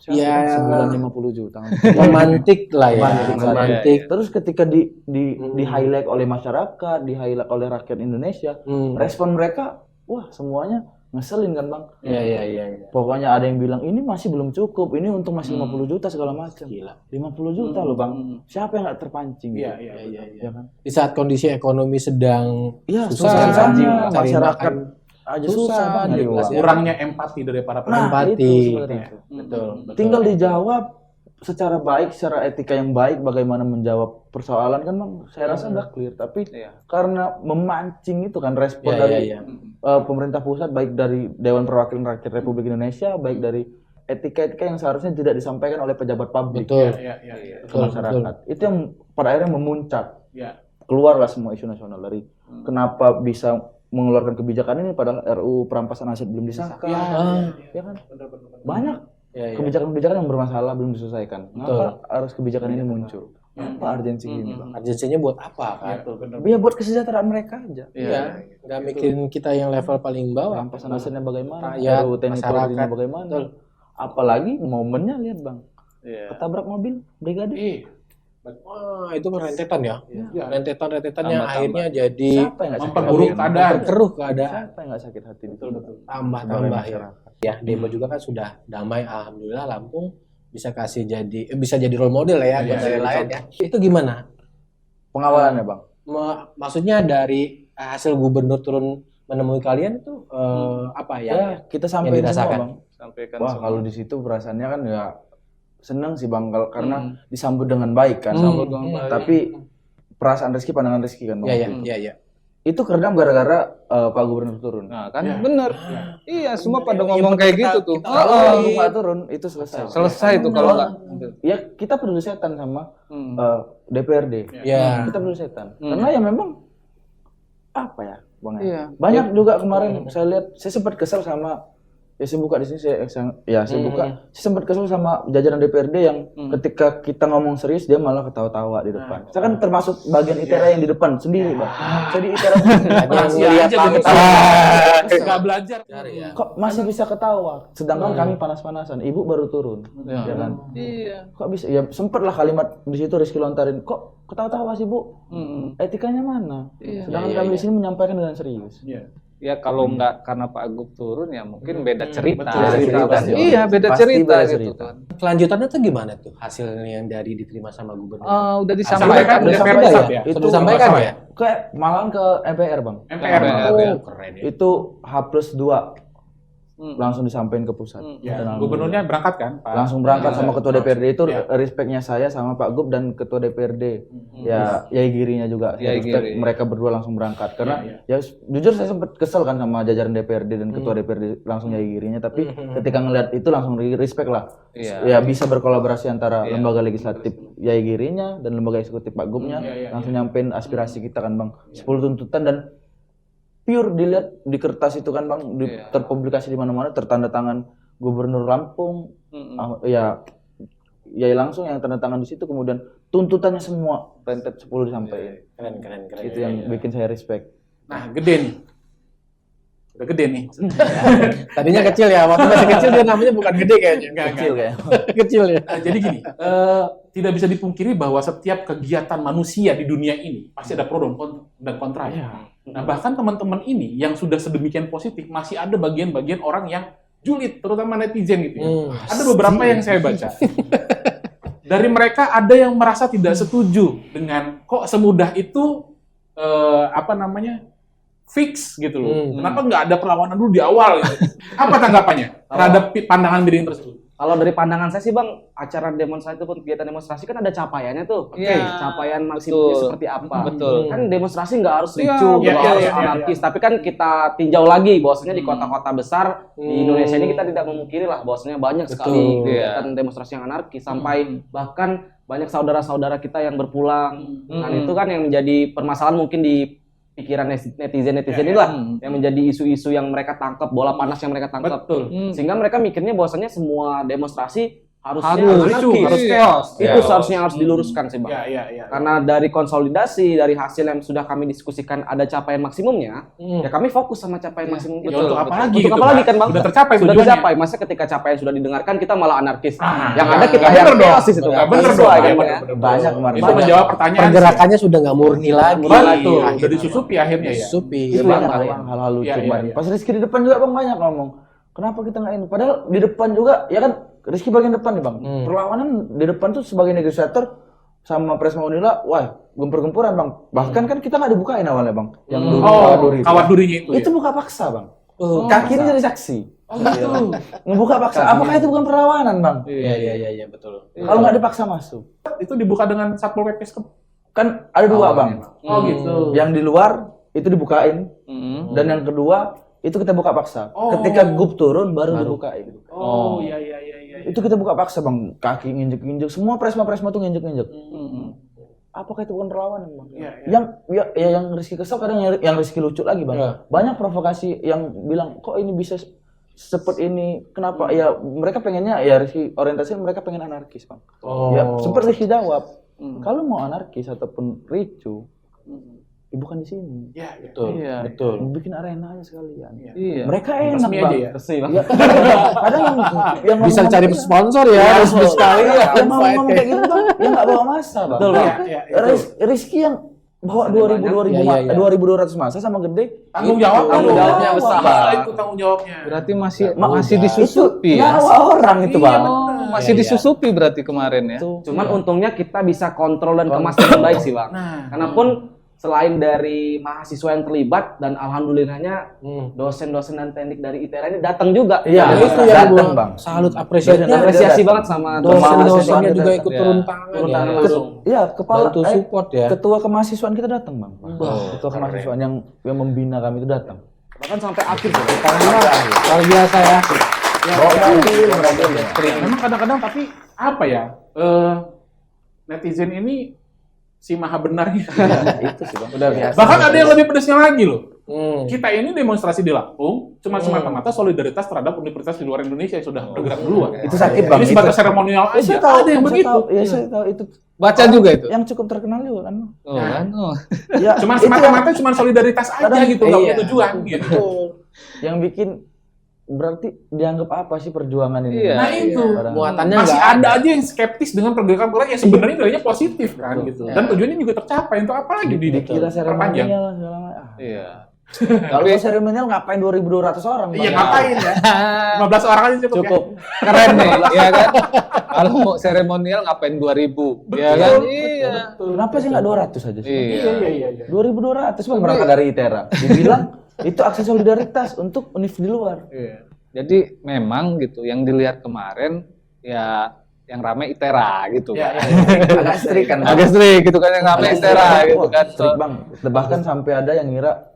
Ya. 950 juta. Memantik lah ya. Memantik. Memantik. Terus ketika di highlight oleh masyarakat, di highlight oleh rakyat Indonesia, respon mereka, wah semuanya ngeselin kan bang. Iya. Pokoknya ada yang bilang ini masih belum cukup, ini untung masih 50 juta segala macam. Gila. 50 juta loh bang. Siapa yang nggak terpancing? Iya, gitu? iya. Ya kan? Di saat kondisi ekonomi sedang Iya, susah, susah cari masyarakat makan aja susah, susah bang nyari uang. Kurangnya empati dari para Nah, pemimpin. itu empati. sebenarnya. Betul. Tinggal dijawab secara baik, secara etika yang baik bagaimana menjawab persoalan kan bang. Saya rasa udah clear. Tapi karena memancing itu kan respon dari pemerintah pusat, baik dari Dewan Perwakilan Rakyat Republik Indonesia, baik dari etika-etika yang seharusnya tidak disampaikan oleh pejabat publik Betul. ke masyarakat. Itu yang pada akhirnya memuncak. Iya. Keluarlah semua isu nasional dari kenapa bisa mengeluarkan kebijakan ini padahal RUU perampasan aset belum disahkan. Ya kan? Banyak kebijakan-kebijakan yang bermasalah belum diselesaikan. Kenapa harus kebijakan ini muncul? Apa urgensi ini, Bang? Urgensinya buat apa kan? Ya buat kesejahteraan mereka aja. Iya. Nggak mikirin kita yang level paling bawah. Perampasan asetnya bagaimana? Rakyat, RUU TNI Polri masyarakat. bagaimana? Betul. Apalagi momennya lihat, Bang. Iya. Ketabrak mobil brigade. Wah, itu rentetan ya. Iya. Rentetan-rentetan yang Tambah-tambah. akhirnya jadi Siapa yang nggak sakit Memperburuk hati? keadaan. keruh keadaan. Siapa yang nggak sakit hati? Betul. Tambah-tambah ya. Ya, demo juga kan sudah damai, alhamdulillah. Lampung bisa bisa jadi role model ya buat daerah lain ya. Itu gimana? Pengawalannya, Bang. Maksudnya dari hasil gubernur turun menemui kalian itu apa ya? Ya, kita sampai semua, dirasakan. Bang. Sampaikan Wah, semua. kalau di situ perasaannya kan ya seneng sih, Bang, karena disambut dengan baik kan. Tapi perasaan Rizky, pandangan Rizky kan, Bang. Iya. Itu keredam gara-gara Pak Gubernur turun. Nah, kan bener. Iya, semua pada ngomong kayak gitu tuh. Kalau Pak Gubernur nggak turun, itu selesai. Selesai tuh kalau nggak. Ya, kita peduli setan sama DPRD. Ya. Kita peduli setan. Karena ya memang apa ya, Bang? Iya. Banyak juga kemarin saya lihat, saya sempat kesel sama saya buka di sini saya buka. Saya sempat kesel sama jajaran DPRD yang ketika kita ngomong serius dia malah ketawa-tawa di depan. Saya kan termasuk bagian ITERA yang di depan sendiri, Bang. Saya di ITERA Lihat langit. Nggak belajar. kok masih bisa ketawa, sedangkan kami panas-panasan. Ibu baru turun, ya kan? Iya. Kok bisa? Ya sempet lah kalimat di situ Rizky lontarin. Kok ketawa-tawa sih Bu? Etikanya mana? Sedangkan kami di sini menyampaikan dengan serius. Iya. Ya kalau nggak karena Pak Agup turun ya mungkin beda cerita. Betul, cerita pasti. Iya, beda Pasti cerita beda gitu cerita. kan. Kelanjutannya tuh gimana tuh hasilnya yang dari diterima sama gubernur? Udah Sampaikan disampaikan. ke DPR Sudah pusat ya. Itu Sudah disampaikan ya? Kayak malahan ke MPR Bang. MPR. Oh, keren ya. Itu H+2 langsung disampaikan ke pusat. Ya, Dan gubernurnya berangkat kan, Pak? langsung berangkat sama ketua langsung. DPRD itu Ya. respectnya saya sama Pak Gub dan ketua DPRD. Ya, Yai Girinya juga. Yai Respect Giri. mereka berdua langsung berangkat karena ya jujur saya sempat kesel kan sama jajaran DPRD dan ketua DPRD langsung Yai Girinya, tapi ketika ngelihat itu langsung respect lah. Iya. Ya bisa berkolaborasi antara lembaga legislatif Yai Girinya dan lembaga eksekutif Pak Gubnya langsung nyampein aspirasi kita kan Bang. 10 tuntutan dan pure dilihat di kertas itu kan Bang, terpublikasi di mana-mana, tertanda tangan Gubernur Lampung, ya langsung yang tanda tangan di situ, kemudian tuntutannya semua rentet 10 disampaikan. Keren. Itu yang bikin saya respect. Nah, gede nih. Udah gede nih. Tadinya kecil ya, waktu masih kecil dia namanya bukan gede kayaknya. Kecil kayak. Kecil ya. Jadi gini, tidak bisa dipungkiri bahwa setiap kegiatan manusia di dunia ini pasti ada pro dan kontra. Nah, bahkan teman-teman ini yang sudah sedemikian positif, masih ada bagian-bagian orang yang julid, terutama netizen gitu ya. Ada beberapa yang saya baca. Dari mereka ada yang merasa tidak setuju dengan kok semudah itu fix gitu loh. Kenapa nggak ada perlawanan dulu di awal gitu. Apa tanggapannya terhadap pandangan miring tersebut? Kalau dari pandangan saya sih Bang, acara demonstrasi itu kegiatan demonstrasi kan ada capaiannya tuh. Iya, Capaian maksimumnya betul. seperti apa. Betul. Kan demonstrasi nggak harus Iya, ricuh, iya, nggak iya, harus iya, anarkis, tapi kan kita tinjau lagi bahwasanya di kota-kota besar di Indonesia ini kita tidak memungkiri lah bahwasanya banyak sekali kegiatan demonstrasi yang anarkis sampai bahkan banyak saudara-saudara kita yang berpulang. Nah, itu kan yang menjadi permasalahan mungkin di pikiran netizen inilah yang menjadi isu-isu yang mereka tangkap, bola panas yang mereka tangkap. Betul. Sehingga mereka mikirnya bahwasanya semua demonstrasi harusnya Harus anarkis. harus chaos. Itu seharusnya harus diluruskan sih Bang. Iya. Karena dari konsolidasi, dari hasil yang sudah kami diskusikan ada capaian maksimumnya, ya kami fokus sama capaian maksimum itu. Ya, untuk apa lagi? Untuk gitu, apa lagi kan Bang? Sudah tercapai Sudah tujuannya. tercapai. Masa ketika capaian sudah didengarkan kita malah anarkis. Yang ya, ada kita ya, yang bener dong. chaosis itu. Ya, bener Sesuai dong. kan, Ya, Bang, bener, ya? bener. Banyak kemarin. Itu menjawab pertanyaan. Pergerakannya sudah nggak murni lagi. Betul. Udah disusupi akhirnya ya. Disusupi. Itu Bang, banyak ya. Bang, hal-hal lucu Iya, iya, kemarin. iya. Pas Rizky di depan juga Bang banyak ngomong. Kenapa kita nggak ini? Padahal di depan juga, ya kan Rizky bagian depan nih Bang. Perlawanan di depan tuh sebagai negosiator sama Presma Unila, wah gempur-gempuran Bang. Bahkan kan kita nggak dibukain awalnya Bang. Yang dulu kawat duri. Kawat durinya itu. Itu buka paksa Bang. Oh, Kaki ini jadi saksi. gitu. Ngebuka paksa. Apakah itu bukan perlawanan Bang? Iya, betul. Kalau nggak dipaksa masuk. Itu dibuka dengan Satpol PP. Kan ada dua Bang. Oh gitu. Yang di luar itu dibukain. Dan yang kedua itu kita buka paksa. Ketika Gub turun baru dibukain. Oh iya. Itu kita buka paksa Bang, kaki nginjek-nginjek, semua presma-presma tuh nginjek-nginjek. Apakah itu bukan perlawanan Bang? Yang Rizky kesel kadang yang Rizky lucu lagi Bang. Banyak provokasi yang bilang kok ini bisa seperti ini, kenapa? Ya mereka pengennya ya Rizky orientasinya mereka pengen anarkis Bang. Ya seperti Rizky jawab, kalau mau anarkis ataupun ricu, bukan di sini. Betul. Bikin arenanya sekalian. Iya. Mereka enak Resmi Bang. aja ya. Resmi Bang. Ya, kadang yang Bisa ngomong- cari sponsor ya, resmi sekali ya. yang ngomong kayak gitu Bang, yang nggak bawa masa Bang. Betul, Bang. Iya. Rizky yang bawa 2.200 masa sama gede. Tanggung jawabnya besar. Itu tanggung jawabnya. Berarti masih disusupi ya. Nyawa orang itu Bang. Masih disusupi berarti kemarin ya. Cuman untungnya kita bisa kontrol dan kemas dengan baik sih Bang. Karena pun selain dari mahasiswa yang terlibat dan alhamdulillahnya dosen-dosen dan teknik dari ITERA ini datang juga. Iya, Dan itu itu yang yang gua Bang. Salut apresiasi. apresiasi banget sama Dosen-dosennya Dosen- juga ikut ya. turun tangan turun ya. tangan langsung. Iya, kepala Bantu support ya. ketua kemahasiswaan kita datang Bang. Ketua kemahasiswaan yang membina kami itu datang. Bahkan sampai akhir. Luar biasa ya. Memang kadang-kadang tapi apa ya? Netizen ini si maha benarnya. Itu sih Bang. Udah biasa. Bahkan ada yang lebih pedesnya lagi loh. Kita ini demonstrasi di Lampung cuma semata-mata solidaritas terhadap universitas di luar Indonesia yang sudah bergerak duluan. Itu sakit Bang. Ini sebatas seremonial aja. Saya tahu, Ada yang begitu. Iya, saya tahu itu. Baca juga itu. Yang cukup terkenal juga kan. Oh, kan? Oh. Ya, Cuma itu semata-mata cuma solidaritas aja gitu, nggak punya tujuan gitu. Betul. Yang bikin berarti dianggap apa sih perjuangan ini? Iya. Nah itu Muatannya masih nggak ada aja yang skeptis dengan pergerakan-pergerakan yang sebenarnya nilainya positif kan gitu. Dan tujuannya juga tercapai. Untuk apa lagi Dikira diperpanjang? seremonial segala macam. Iya. Kalau seremonial ngapain 2.200 orang? Iya Bang? ngapain ya? 15 orang aja cukup. Cukup. Keren nih, ya kan? Kalau mau seremonial ngapain 2000? Ya kan? Iya. Kenapa sih nggak 200 aja sih? Iya. 2.200 Bang berangkat dari ITERA. Dibilang itu aksi solidaritas untuk univ di luar. Iya. Jadi memang gitu yang dilihat kemarin ya yang ramai ITERA gitu. Iya. Agak strik kan. Bang? Agak strik gitu kan yang ramai ITERA gitu Wah, kan. strik Bang. Bahkan sampai ada yang ngira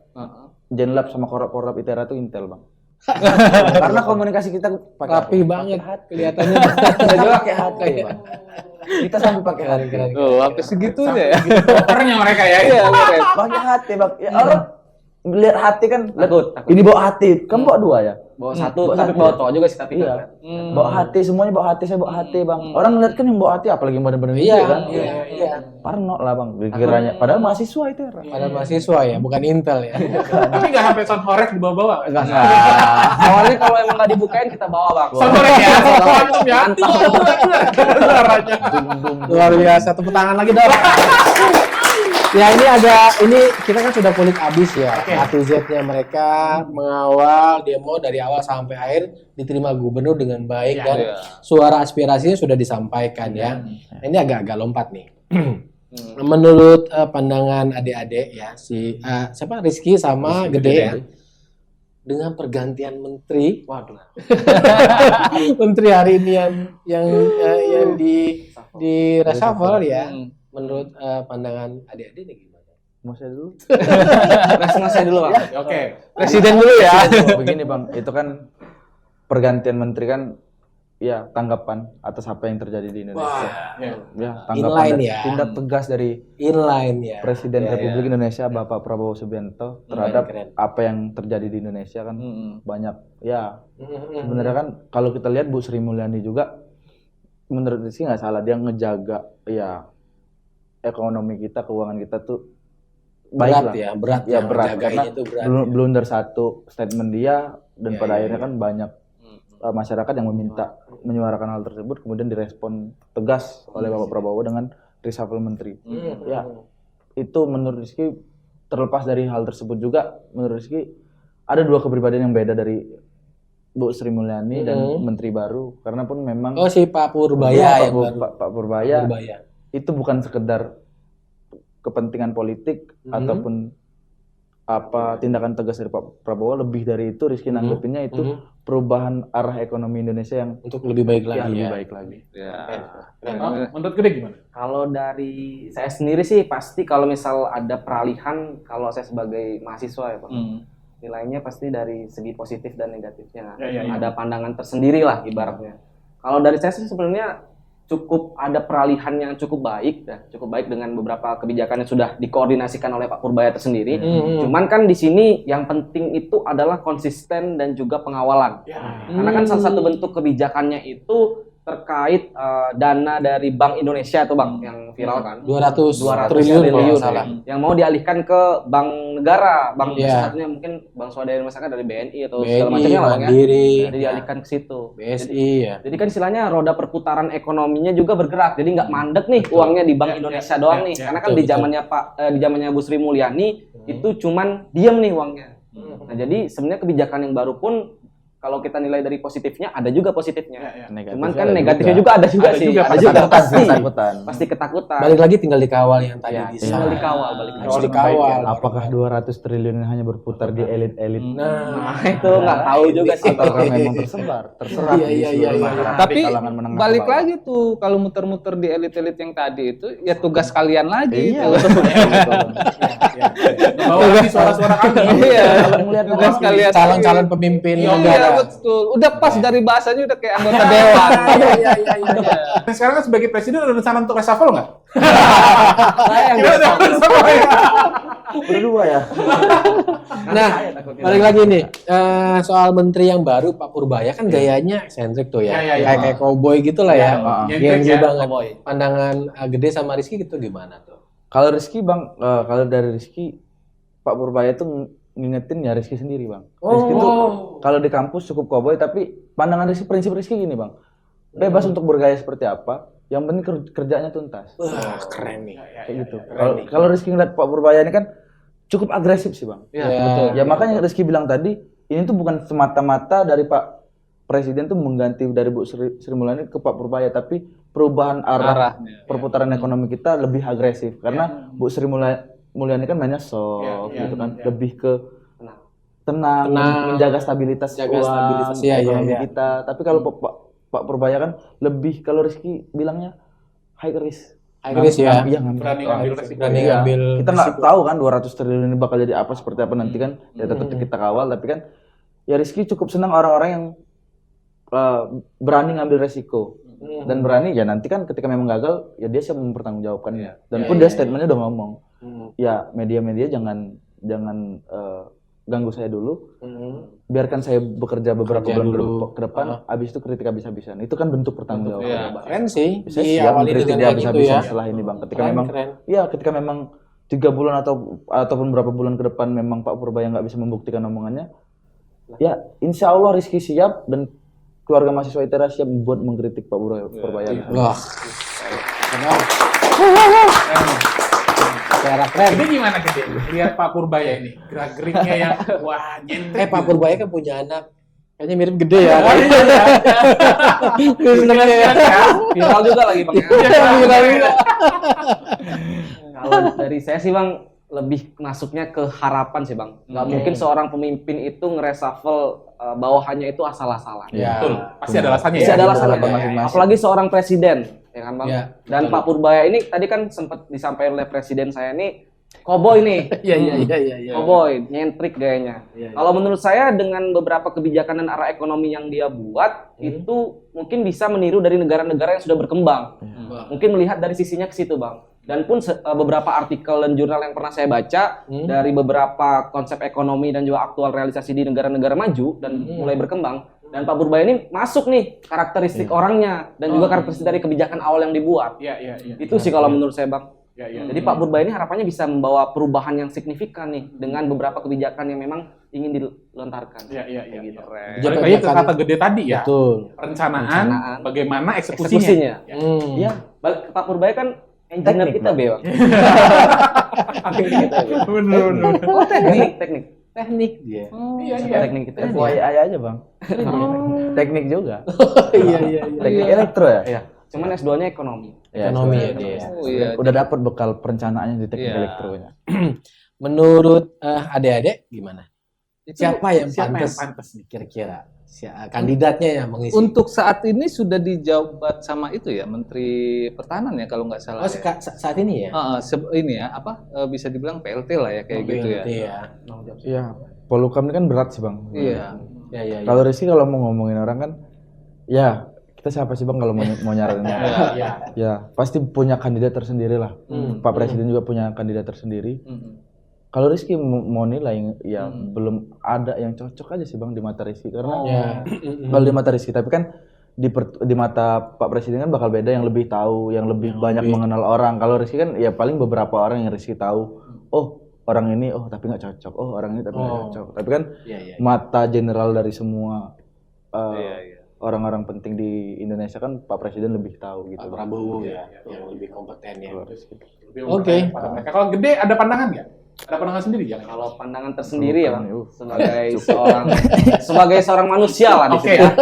Jenlab sama korab ITERA itu Intel Bang. Karena komunikasi kita pakai rapi banget kelihatannya. kita juga pakai hati Bang. Kita sampai pakai hati. Oh, sampai segitunya ya. Pokernya mereka ya. Iya, keren. Pakai hati Bang. Ya orang lihat hati kan takut. Ini bawa hati. Kan bawa dua ya? Bawa satu, Bawa tapi satu. bawa toa juga sih tapi Iya. kan. Bawa hati, semuanya bawa hati, saya bawa hati Bang. Orang ngeliat kan yang bawa hati apalagi yang bener-bener Iya, gitu kan. iya. Parno lah Bang, dikiranya. Padahal mahasiswa itu ya. Pada mahasiswa ya, bukan Intel ya. Tapi nggak sampai sound horek di bawah-bawah. Enggak. Awalnya kalau emang nggak dibukain kita bawa bang. Sound horek ya. Mantap ya. Suaranya. Luar biasa, tepuk tangan lagi dong. Ya ini kita kan sudah kulik abis ya. A to Z-nya mereka mengawal demo dari awal sampai akhir diterima gubernur dengan baik dan suara aspirasinya sudah disampaikan ya. Ini agak-agak lompat nih. Menurut pandangan adik-adik ya siapa Rizky sama Gede ya. Dengan pergantian menteri, menteri hari ini yang di reshuffle ya. Menurut pandangan adik-adik ini gimana? Mau saya dulu? Saya dulu bang. Oke. Presiden dulu ya. Begini Bang, itu kan pergantian menteri kan ya tanggapan atas apa yang terjadi di Indonesia. Ya, tanggapan Inline dan ya. tindak tegas dari Inline ya. Presiden Republik Indonesia Bapak Prabowo Subianto terhadap keren. apa yang terjadi di Indonesia kan banyak ya. Sebenarnya kan kalau kita lihat Bu Sri Mulyani juga menurut sih nggak salah, dia ngejaga ya ekonomi kita, keuangan kita tuh baik berat lah. ya, berat Ya berat menjaganya karena itu berat. blunder satu statement dia dan pada Ya. akhirnya kan banyak masyarakat yang meminta menyuarakan hal tersebut, kemudian direspon tegas oleh Bapak Prabowo dengan reshuffle menteri. Ya itu menurut Rizky, terlepas dari hal tersebut juga menurut Rizky ada dua kepribadian yang beda dari Bu Sri Mulyani dan menteri baru, karena pun memang Oh si Pak Purbaya yang baru. Pak Purbaya Purbaya. itu bukan sekedar kepentingan politik ataupun apa tindakan tegas dari Pak Prabowo, lebih dari itu Rizky nanggepinnya itu perubahan arah ekonomi Indonesia yang Untuk lebih baik lagi lebih ya. baik lagi. Ya. Menurut Gede gimana? Kalau dari saya sendiri sih pasti kalau misal ada peralihan, kalau saya sebagai mahasiswa ya bang, nilainya pasti dari segi positif dan negatifnya. Ya. Ada pandangan tersendiri lah ibaratnya. Kalau dari saya sih sebenarnya cukup ada peralihan yang cukup baik dengan beberapa kebijakan yang sudah dikoordinasikan oleh Pak Purbaya tersendiri. Cuman kan di sini yang penting itu adalah konsisten dan juga pengawalan. Karena kan salah satu bentuk kebijakannya itu terkait dana dari Bank Indonesia tuh bang yang viral kan 200 triliun kalau nggak salah. yang mau dialihkan ke bank negara, bank Iya. satunya mungkin bank swadaya masyarakat dari BNI atau BNI, segala macamnya lah bang ya. Mandiri, Jadi dialihkan ke situ. BSI ya. Jadi kan istilahnya roda perputaran ekonominya juga bergerak. Jadi nggak mandek nih uangnya di Bank Indonesia doang nih. Karena kan di zamannya di zamannya Bu Sri Mulyani itu cuman diam nih uangnya. Nah, jadi sebenarnya kebijakan yang baru pun kalau kita nilai dari positifnya ada juga positifnya. Cuman kan negatifnya juga ada juga sih. Ada juga pasti. Pasti ketakutan. Balik lagi tinggal dikawal yang tadi Tinggal dikawal, balik lagi. Harus dikawal. Apakah 200 triliun hanya berputar di elit-elit? Nah, itu nggak tahu juga sih. Apakah memang tersebar di seluruh masyarakat, Tapi di kalangan menengah ke balik bawah? lagi tuh kalau muter-muter di elit-elit yang tadi itu ya tugas kalian lagi. Iya, itu. Bawa lagi suara-suara kami. Iya. Kalau ngelihat Tugas kalian calon-calon pemimpin negara betul. Udah pas dari bahasanya udah kayak anggota dewan. Iya. Nah, sekarang kan sebagai presiden ada rencana untuk reshuffle nggak? Saya yang Kita udah reshuffle ya. Berdua ya. Nah, balik lagi nih soal menteri yang baru Pak Purbaya kan gayanya eksentrik tuh ya, Iya. kayak cowboy gitulah ya, Nyentrik gengsi ya, banget. cowboy. Pandangan Gede sama Rizky gitu gimana tuh? Kalau Rizky bang, kalau dari Rizky, Pak Purbaya tuh ngingetin ya Rizky sendiri bang. Rizky tuh kalau di kampus cukup cowboy, tapi pandangan Rizky, prinsip Rizky gini bang, bebas untuk bergaya seperti apa, yang penting kerjanya tuntas. Wah, keren nih. Kayak gitu. Kalau Rizky ngeliat Pak Purbaya ini kan cukup agresif sih bang. Iya, betul. Ya makanya Rizky bilang tadi, ini tuh bukan semata-mata dari Pak Presiden tuh mengganti dari Bu Sri Mulyani ke Pak Purbaya, tapi perubahan arah perputaran ekonomi kita lebih agresif. Karena Bu Sri Mulyani kan mainnya soft gitu kan, lebih ke tenang, menjaga stabilitas uang, ekonomi kita. Tapi kalau Pak Purbaya kan lebih, kalau Rizky bilangnya high risk. Agresif ya. Iya, Berani ngambil resiko. Berani Iya. ngambil Kita nggak tahu kan 200 triliun ini bakal jadi apa, seperti apa nanti kan. Ya tetap kita kawal, tapi kan ya Rizky cukup senang orang-orang yang berani ngambil resiko. Dan berani ya nanti kan ketika memang gagal ya dia siap mempertanggungjawabkannya. Dan pun dia statementnya udah ngomong, ya media-media jangan ganggu saya dulu. Biarkan saya bekerja beberapa bulan ke depan, habis itu kritik habis-habisan. Itu kan bentuk pertanggungjawaban. Keren sih. Saya siap mengkritik dia habis-habisan setelah ini bang. Ketika memang, keren. ya ketika memang 3 bulan ataupun berapa bulan ke depan memang Pak Purbaya nggak bisa membuktikan omongannya, ya insya Allah Rizky siap dan keluarga mahasiswa ITERA siap buat mengkritik Pak Purbaya. Wah. Cara keren. Gede gimana Gede? Lihat Pak Purbaya ini, gerak-geriknya yang wah nyentrik. Pak Purbaya kan punya anak. Kayaknya mirip Gede ya. Viral juga lagi bang. Viral. Kalau dari saya sih bang, lebih masuknya ke harapan sih bang. Nggak mungkin seorang pemimpin itu ngereshuffle bawahannya itu asal-asalan. Ya. Betul, pasti ada alasannya Pasti ya. ada alasannya. masing-masing. Apalagi seorang presiden, ya kan bang. Ya, Dan Pak Purbaya ini tadi kan sempat disampaikan oleh presiden saya ini, cowboy nih. Iya. Cowboy, nyentrik gayanya. Kalau menurut saya dengan beberapa kebijakan dan arah ekonomi yang dia buat, itu mungkin bisa meniru dari negara-negara yang sudah berkembang. Mungkin melihat dari sisinya ke situ bang. Dan pun beberapa artikel dan jurnal yang pernah saya baca dari beberapa konsep ekonomi dan juga aktual realisasi di negara-negara maju dan mulai berkembang. Dan Pak Purbaya ini masuk nih karakteristik orangnya dan juga karakteristik dari kebijakan awal yang dibuat. Iya. Itu sih kalau menurut saya bang. Iya. Jadi Pak Purbaya ini harapannya bisa membawa perubahan yang signifikan nih dengan beberapa kebijakan yang memang ingin dilontarkan. Iya. Gitu. Balik lagi ke kata Gede tadi ya. Betul. Perencanaan, bagaimana eksekusinya. Eksekusinya. Iya. Balik ke Pak Purbaya kan engineer kita Be, Bang. Bener. Oh, teknik. Teknik dia. Iya. Teknik kita. FYI aja bang. Teknik juga. Iya. Teknik elektro ya? Iya. Cuman S2-nya ekonomi. Ya, Ekonomi ya sebenarnya. dia. Oh iya. Udah dapat bekal perencanaannya di teknik Iya. elektronya. Menurut adik-adik gimana? Siapa yang pantas pantas nih? kira-kira? Kandidatnya yang mengisi. Untuk saat ini sudah dijabat sama itu ya Menteri Pertahanan ya kalau nggak salah. Oh, saat ini ya? Ini ya bisa dibilang PLT lah ya kayak gitu ya. Iya. Iya. Polhukam ini kan berat sih bang. Iya. Iya. Kalau Rizky kalau mau ngomongin orang kan, ya kita siapa sih bang kalau mau nyaranin orang? Iya. Ya pasti punya kandidat tersendiri lah. Pak Presiden juga punya kandidat tersendiri. Kalau Rizky mau nilai, ya belum ada yang cocok aja sih bang di mata Rizky karena kalau di mata Rizky, tapi kan di mata Pak Presiden kan bakal beda, yang lebih tahu, yang lebih banyak mengenal orang. Kalau Rizky kan ya paling beberapa orang yang Rizky tahu. Oh orang ini, oh tapi nggak cocok. Oh orang ini tapi nggak cocok. Tapi kan mata general dari semua orang-orang penting di Indonesia kan Pak Presiden lebih tahu gitu. Pak Prabowo ya, yang lebih kompeten ya. Oke. Kalau Gede ada pandangan nggak? Ada pandangan sendiri ya? Kalau pandangan tersendiri ya, Bang, sebagai seorang manusia lah di sini ya.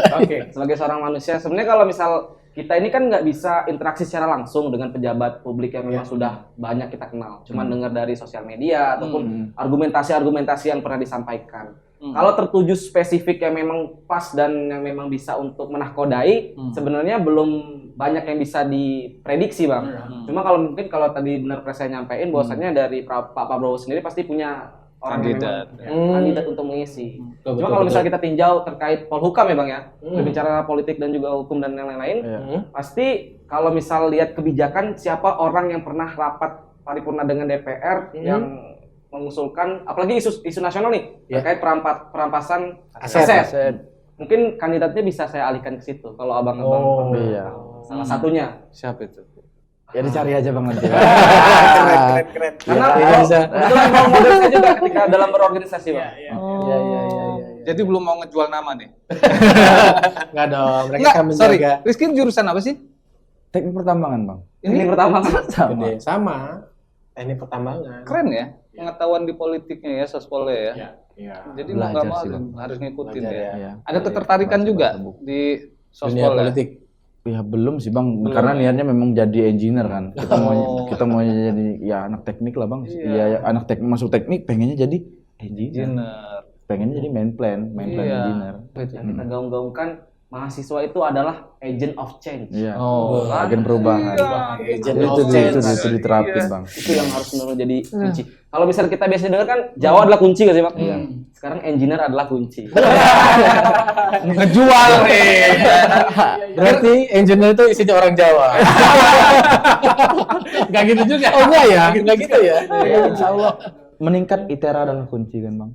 Sebagai seorang manusia, sebenarnya kalau misal kita ini kan nggak bisa interaksi secara langsung dengan pejabat publik yang memang sudah banyak kita kenal. Cuman dengar dari sosial media ataupun argumentasi-argumentasi yang pernah disampaikan. Kalau tertuju spesifik yang memang pas dan yang memang bisa untuk menahkodai, sebenarnya belum banyak yang bisa diprediksi bang. Cuma kalau mungkin kalau tadi benar saya nyampein bahwasannya dari Pak Prabowo sendiri pasti punya orang yang Kandidat. memang, ya, kandidat untuk mengisi. Betul, Cuma betul, kalau misalnya betul. kita tinjau terkait Polhukam ya Bang ya, berbicara politik dan juga hukum dan yang lain-lain, pasti kalau misal lihat kebijakan siapa orang yang pernah rapat paripurna dengan DPR yang mengusulkan, apalagi isu nasional nih terkait perampasan aset. Mungkin kandidatnya bisa saya alihkan ke situ kalau abang-abang iya. salah satunya. Siapa itu? Ya dicari aja Bang nanti. Keren. Karena Iya, bisa. kebetulan role model saya juga ketika dalam berorganisasi Bang. Iya. Jadi belum mau ngejual nama nih. Enggak dong, mereka Enggak, akan sorry. menjaga. Rizky jurusan apa sih? Teknik pertambangan Bang. Ini pertama. Gede. Sama. Teknik pertambangan. Keren ya. Pengetahuan di politiknya ya, sospolnya ya. Iya. Jadi mau Belajar nggak mau sih, Bang. harus ngikutin Belajar ya. Iya. Ada ketertarikan Baca juga buku. di Dunia sospol ya? politik. Ya belum sih Bang, karena niatnya memang jadi engineer kan. Kita mau jadi ya anak teknik lah Bang. Iya, anak teknik masuk teknik pengennya jadi engineer. Engineer. Pengennya jadi main plan engineer. Yang kita gaung-gaungkan mahasiswa itu adalah agent of change. Iya. Oh, Agen perubahan. Agent Itu, of change. itu diterapin Bang. Itu yang harus menurut jadi kunci. Kalau misalnya kita biasa dengar kan Jawa adalah kunci gak sih Bang? Sekarang engineer adalah kunci. ngejual nih. Berarti engineer itu isinya orang Jawa. Enggak gitu juga. Oh enggak ya? Enggak gitu ya? Insya Allah meningkat ITERA adalah kunci kan Bang.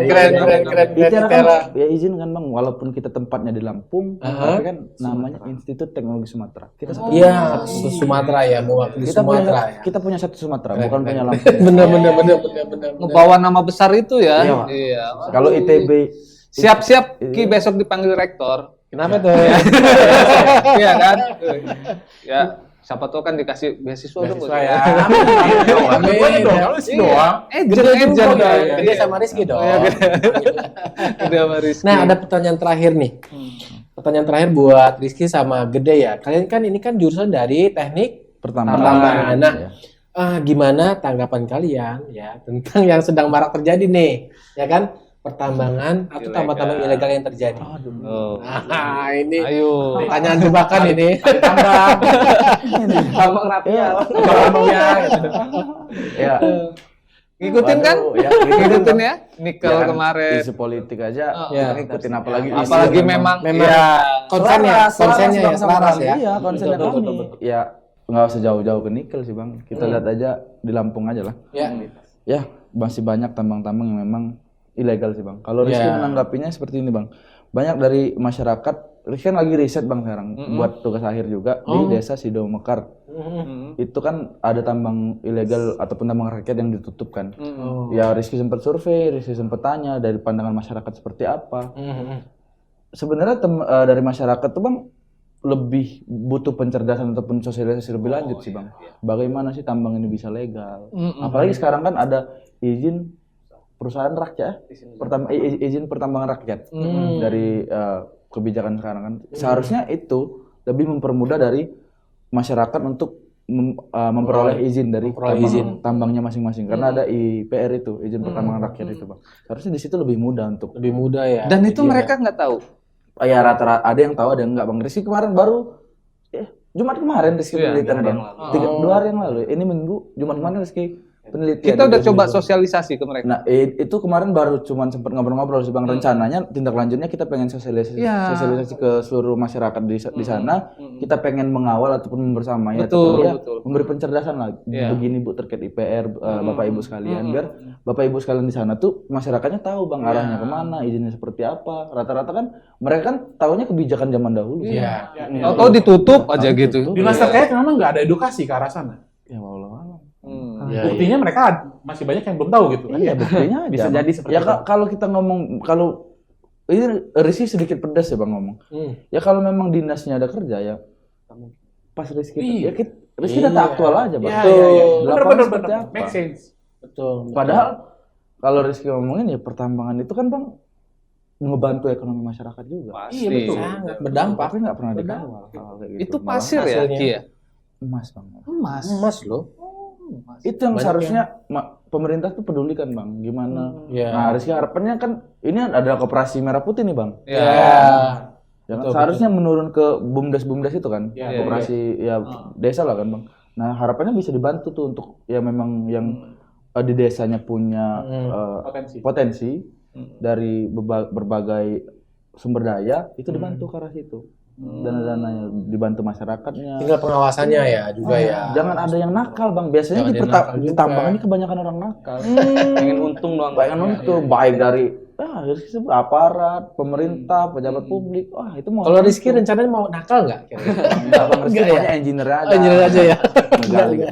Keren. ITERA kan ya izin kan Bang, walaupun kita tempatnya di Lampung, tapi kan namanya Institut Teknologi Sumatera. Kita satu Iya, Sumatera ya, mewakili Sumatera ya. kita punya satu Sumatera, bukan punya Lampung. Bener. Ngebawa nama besar itu ya. Iya. Iya. Kalau ITB Siap-siap Ki besok dipanggil rektor. Kenapa tuh? Iya kan? Ya, siapa tahu kan dikasih beasiswa dong. Beasiswa ya. Amin. Doang. Agent Gede sama Rizky dong. Gede sama Rizky. Nah, ada pertanyaan terakhir nih. Pertanyaan terakhir buat Rizky sama Gede ya. Kalian kan ini kan jurusan dari teknik pertambangan. Nah, gimana tanggapan kalian ya tentang yang sedang marak terjadi nih, ya kan? Pertambangan atau Ilegal. tambang-tambang ilegal yang terjadi. Oh. Nah, ini Ayo. pertanyaan jebakan ini. Tambang rapial. Tambangnya gitu. ya. Ngikutin kan? Waduh, ya, Ngikutin ya? Nikel Ya kan, kemarin. isu politik aja Ya. ngikutin apalagi Apalagi memang Konsennya selaras ya, Bang, sama selaras kami. ya. Iya, konsennya Betul, kami. betul, betul. Ya nggak usah jauh-jauh ke nikel sih Bang. Kita lihat aja di Lampung aja lah. Ya. Ya, masih banyak tambang-tambang yang memang ilegal sih Bang. Kalau Rizky Ya. menanggapinya seperti ini Bang. Banyak dari masyarakat, Rizky kan lagi riset Bang sekarang buat tugas akhir juga di desa Sido Mekar. Itu kan ada tambang ilegal ataupun tambang rakyat yang ditutup kan. Ya Rizky sempat survei, Rizky sempat tanya dari pandangan masyarakat seperti apa. Sebenarnya dari masyarakat tuh Bang lebih butuh pencerdasan ataupun sosialisasi lebih lanjut sih Bang. Bagaimana sih tambang ini bisa legal? Apalagi sekarang kan ada izin perusahaan rakyat, izin pertambangan rakyat dari kebijakan sekarang kan. Seharusnya itu lebih mempermudah dari masyarakat untuk memperoleh izin dari tambangnya masing-masing karena ada IPR itu izin pertambangan rakyat itu Bang. Seharusnya di situ lebih mudah untuk Lebih mudah ya. Dan itu mereka nggak tahu. ya rata-rata ada yang tahu ada yang enggak Bang. Rizky kemarin baru Jumat kemarin Rizky penelitian Bang. 2 hari yang lalu. Ini Minggu, Jumat kemarin Rizky penelitian. Kita udah coba sosialisasi ke mereka. Nah, itu kemarin baru cuman sempat ngobrol-ngobrol sih Bang. Rencananya tindak lanjutnya kita pengen sosialisasi ke seluruh masyarakat di sana. Kita pengen mengawal ataupun membersamai Betul, ataupun betul. memberi pencerdasan lah. Begini Bu terkait IPR Bapak Ibu sekalian biar Bapak Ibu sekalian di sana tuh masyarakatnya tahu Bang arahnya kemana, izinnya seperti apa. Rata-rata kan mereka kan taunya kebijakan zaman dahulu. Iya. Tahu ditutup aja gitu. Di masa kayak kenapa nggak ada edukasi ke arah sana? Ya Allah. Buktinya mereka masih banyak yang belum tahu gitu kan? Iya, buktinya aja. Bisa Bang. jadi seperti ya itu. kalau kita ngomong kalau ini Rizky sedikit pedas ya Bang ngomong. Ya kalau memang dinasnya ada kerja ya pas Rizky Rizky data aktual aja Bang. Di lapangan seperti apa. Make sense. Betul. Padahal kalau Rizky ngomongin ya pertambangan itu kan Bang ngebantu ekonomi masyarakat juga. Pasti. Sangat berdampak. Tapi nggak pernah dikawal hal kayak gitu. Itu Malah pasir ya, hasilnya. Ki ya? emas Bang. Emas loh. Itu yang Banyak seharusnya pemerintah tuh pedulikan Bang. Gimana? Iya. Nah Rizky harapannya kan ini ada koperasi merah putih nih Bang. Ya. Jangan Betul, seharusnya menurun ke bumdes itu kan, Iya, koperasi ya desa lah kan Bang. Nah harapannya bisa dibantu tuh untuk ya memang yang di desanya punya potensi dari berbagai sumber daya itu dibantu ke arah situ. Dana-dananya dibantu masyarakatnya. Tinggal pengawasannya ya juga ya. Jangan ada yang nakal bang. Biasanya di tambang ini kebanyakan orang nakal. Pengen untung doang. Pengen untung. Baik dari aparat, pemerintah, pejabat publik. Wah itu mau. Kalau Rizky rencananya mau nakal nggak? Bang Rizky pokoknya engineer aja. Engineer aja ya.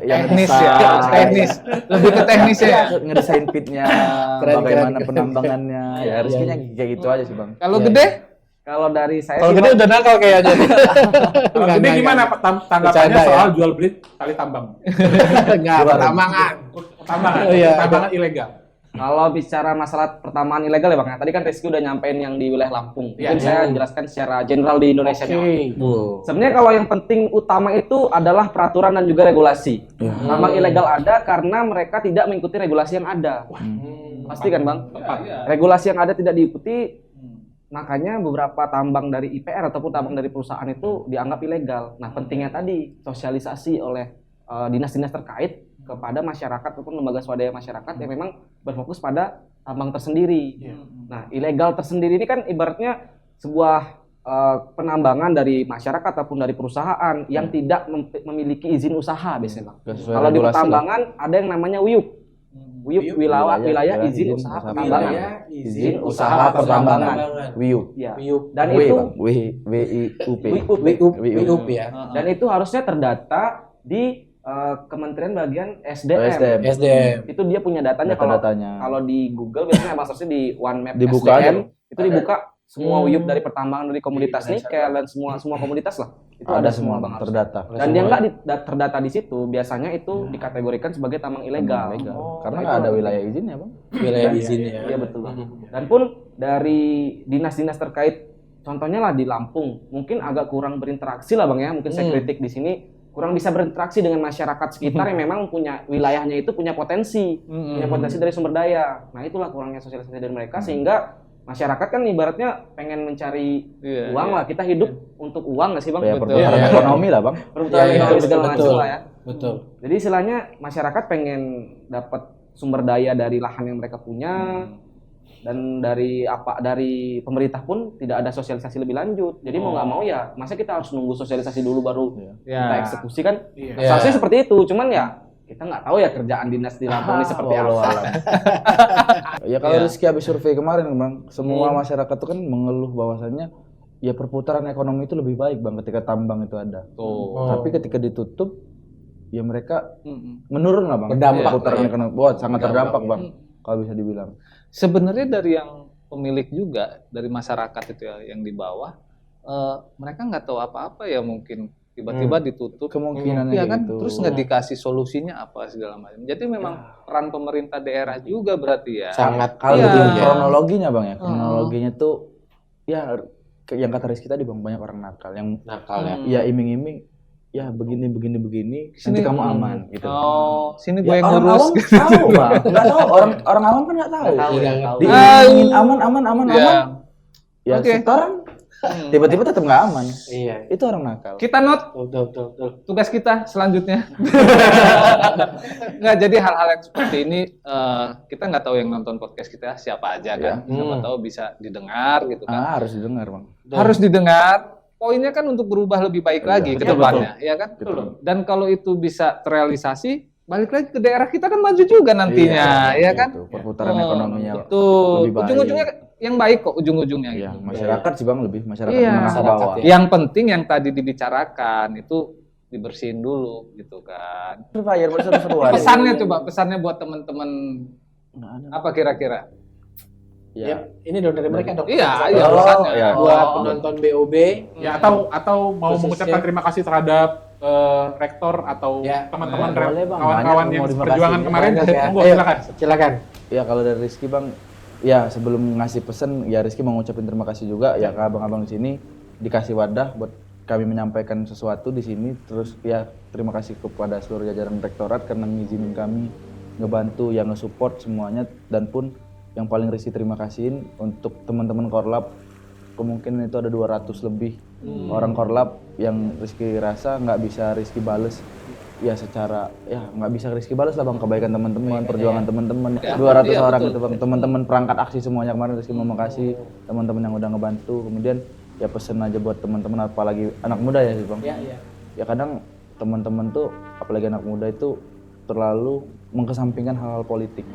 Teknis ya, teknis. Lebih ke teknis ya. Ngedesain pitnya, bagaimana penambangannya. Ya Rizky-nya kayak gitu aja sih bang. Kalau gede? Kalau dari saya Kalau sih, gede udah nakal kayaknya. Kalau gede gimana tanggapannya Bercanda, soal jual beli tali tambang? Enggak, pertambangan. Pertambangan ilegal. kalau bicara masalah pertambangan ilegal ya Bang, tadi kan Rizky udah nyampein yang di wilayah Lampung. Mungkin saya jelaskan secara general di Indonesia. Sebenarnya kalau yang penting utama itu adalah peraturan dan juga regulasi. Tambang ilegal ada karena mereka tidak mengikuti regulasi yang ada. Pasti kan Bang? Regulasi yang ada tidak diikuti, makanya beberapa tambang dari IPR ataupun tambang dari perusahaan itu dianggap ilegal. Nah, pentingnya tadi sosialisasi oleh dinas-dinas terkait kepada masyarakat ataupun lembaga swadaya masyarakat yang memang berfokus pada tambang tersendiri. Nah, ilegal tersendiri ini kan ibaratnya sebuah penambangan dari masyarakat ataupun dari perusahaan yang tidak memiliki izin usaha biasanya Bang. Kalau di pertambangan ada yang namanya WIUP. WIUP wilayah izin usaha pertambangan. Izin usaha pertambangan. WIUP. Ya. WIUP. Dan W, itu Bang. WIUP. WIUP ya. Dan itu harusnya terdata di Kementerian Bagian SDM. SDM. Itu dia punya datanya. Kalau di Google biasanya Abang searchnya di OneMap Dibuka SDM aja. itu dibuka semua WIUP dari pertambangan dari komoditas nikel dan semua komoditas lah. Itu ada semua Bang harusnya. terdata. Dan dia nggak terdata di situ, biasanya itu dikategorikan sebagai tambang ilegal. Karena nggak ada wilayah izin ya bang. Wilayah izinnya. Iya betul Bang. Dan pun dari dinas-dinas terkait, contohnya lah di Lampung, mungkin agak kurang berinteraksi lah Bang ya. Mungkin saya kritik di sini, kurang bisa berinteraksi dengan masyarakat sekitar yang memang punya wilayahnya itu punya potensi dari sumber daya. Nah itulah kurangnya sosialisasi dari mereka sehingga masyarakat kan ibaratnya pengen mencari uang lah, kita hidup untuk uang nggak sih Bang? Ya, perputaran ekonomi lah bang. Perputaran ekonomi segala macam lah ya. Betul. Jadi istilahnya masyarakat pengen dapat sumber daya dari lahan yang mereka punya dan dari pemerintah pun tidak ada sosialisasi lebih lanjut. Jadi mau nggak mau ya, masa kita harus nunggu sosialisasi dulu baru kita eksekusi kan? Seharusnya seperti itu, cuman ya kita nggak tahu ya kerjaan dinas di Lampung ini seperti apa. Ya kalau Rizky habis survei kemarin bang, semua masyarakat tuh kan mengeluh bahwasannya ya perputaran ekonomi itu lebih baik bang ketika tambang itu ada. Tapi ketika ditutup, ya mereka menurun lah bang. Berdampak. Perputaran ekonomi, wah sangat terdampak bang. Kalau bisa dibilang. Sebenarnya dari yang pemilik juga, dari masyarakat itu ya, yang di bawah, mereka nggak tahu apa-apa ya mungkin. Tiba-tiba ditutup, kemungkinannya ya kan, gitu. terus nggak dikasih solusinya apa segala macam. Jadi memang peran pemerintah daerah juga berarti ya. Sangat. Kalau kronologinya bang ya, kronologinya tuh ya yang kata Rizky tadi bang, banyak orang nakal yang nakal ya. ya iming-iming ya begini nanti kamu aman gitu. Oh, sini gue Ya, yang orang ngurus. awam tahu bang, nggak tahu orang awam kan nggak tahu. Tahu. Diiming aman. Ya Oke. setoran tiba-tiba tetap nggak aman. Iya. Itu orang nakal. Kita note Betul. tugas kita selanjutnya. Nggak, jadi hal-hal yang seperti ini kita nggak tahu yang nonton podcast kita siapa aja kan. Siapa tahu bisa didengar gitu kan. Harus didengar bang. Harus didengar. Poinnya kan untuk berubah lebih baik lagi ke depannya, ya kan? Dan kalau itu bisa terrealisasi, balik lagi ke daerah kita kan maju juga nantinya, ya kan? Gitu. Perputaran ekonominya Betul. lebih baik. Ujung-ujungnya yang baik kok, ujung-ujungnya. Ya, gitu. masyarakat sih bang lebih masyarakat Iya. menengah ke bawah. Yang penting yang tadi dibicarakan itu dibersihin dulu, gitu kan. Fire seru-seruan. Pesannya buat teman-teman apa kira-kira? Ya. Ini dong dari mereka dong. Iya, pesannya. iya. Buat penonton BOB. Ya atau mau Khususnya- mengucapkan terima kasih terhadap rektor atau Ya. teman-teman Boleh, Bang. kawan-kawan Banyak yang mau terima perjuangan kasih. kemarin. Banyak ya. Monggo Ayo. silakan. Silakan. Ya kalau dari Rizky bang, ya sebelum ngasih pesan ya Rizky mau ngucapin terima kasih juga ya ke abang-abang di sini dikasih wadah buat kami menyampaikan sesuatu di sini. Terus ya terima kasih kepada seluruh jajaran rektorat karena ngizinin kami ngebantu yang nge-support semuanya, dan pun yang paling Rizky terima kasihin untuk teman-teman Korlap. Kemungkinan itu ada 200 lebih orang Korlap yang Rizky rasa nggak bisa Rizky bales ya secara ya nggak bisa Rizky balas lah bang, kebaikan teman-teman, perjuangan teman-teman, 200 orang itu bang, teman-teman perangkat aksi semuanya kemarin Rizky mau makasih teman-teman yang udah ngebantu. Kemudian ya pesen aja buat teman-teman apalagi anak muda ya sih bang. Ya kadang teman-teman tuh apalagi anak muda itu terlalu mengkesampingkan hal-hal politik.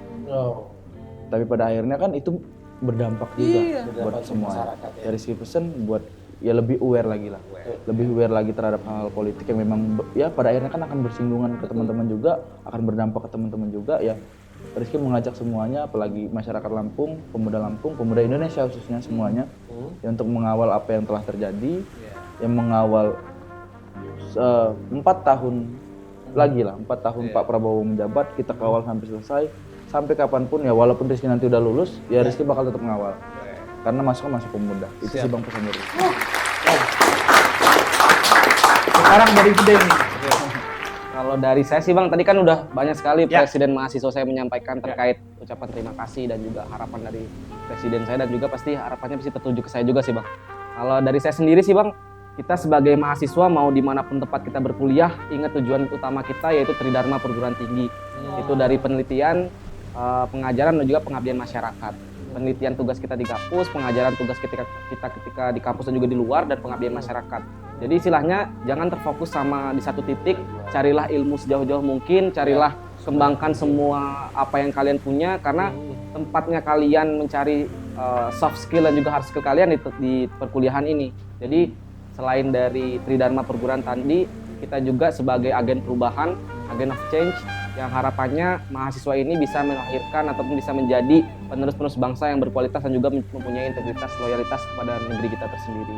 Tapi pada akhirnya kan itu berdampak juga buat semua. Ya Rizky pesen buat ya lebih aware lagi lah, lebih aware lagi terhadap hal-hal politik yang memang ya pada akhirnya kan akan bersinggungan ke teman-teman juga, akan berdampak ke teman-teman juga ya. Rizky mengajak semuanya, apalagi masyarakat Lampung, pemuda Indonesia khususnya semuanya, ya untuk mengawal apa yang telah terjadi, yang mengawal 4 tahun lagi lah, 4 tahun Pak Prabowo menjabat, kita kawal sampai selesai, sampai kapanpun ya walaupun Rizky nanti udah lulus, ya Rizky bakal tetap mengawal. Karena masuk pemuda. Itu sih bang pesan dari. Sekarang dari Gede nih. Kalau dari saya sih bang, tadi kan udah banyak sekali presiden mahasiswa saya menyampaikan terkait ucapan terima kasih dan juga harapan dari presiden saya dan juga pasti harapannya pasti tertuju ke saya juga sih bang. Kalau dari saya sendiri sih bang, kita sebagai mahasiswa mau dimanapun tempat kita berkuliah, ingat tujuan utama kita yaitu Tridharma Perguruan Tinggi. Itu dari penelitian, pengajaran dan juga pengabdian masyarakat. Penelitian tugas kita di kampus, pengajaran tugas kita ketika di kampus dan juga di luar, dan pengabdian masyarakat. Jadi istilahnya jangan terfokus sama di satu titik, carilah ilmu sejauh-jauh mungkin, carilah kembangkan semua apa yang kalian punya, karena tempatnya kalian mencari soft skill dan juga hard skill kalian di perkuliahan ini. Jadi selain dari Tridharma Perguruan Tinggi, kita juga sebagai agen perubahan, agen of change, yang harapannya mahasiswa ini bisa melahirkan ataupun bisa menjadi penerus-penerus bangsa yang berkualitas dan juga mempunyai integritas, loyalitas kepada negeri kita tersendiri.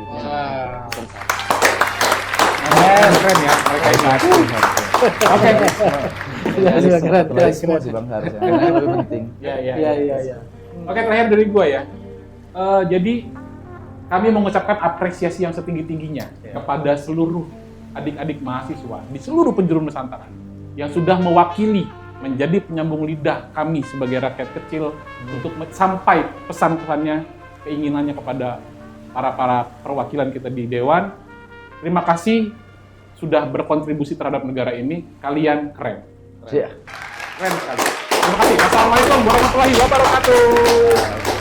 Keren ya, mereka ini. Oke. Keren semua sih bang harusnya. Ini lebih penting. Iya. Oke, terakhir dari gua ya. Jadi kami mengucapkan apresiasi yang setinggi-tingginya kepada seluruh adik-adik mahasiswa di seluruh penjuru Nusantara yang sudah mewakili menjadi penyambung lidah kami sebagai rakyat kecil untuk sampai pesan-pesannya, keinginannya kepada para perwakilan kita di Dewan. Terima kasih sudah berkontribusi terhadap negara ini. Kalian keren. Keren sekali. Terima kasih. Assalamualaikum warahmatullahi wabarakatuh.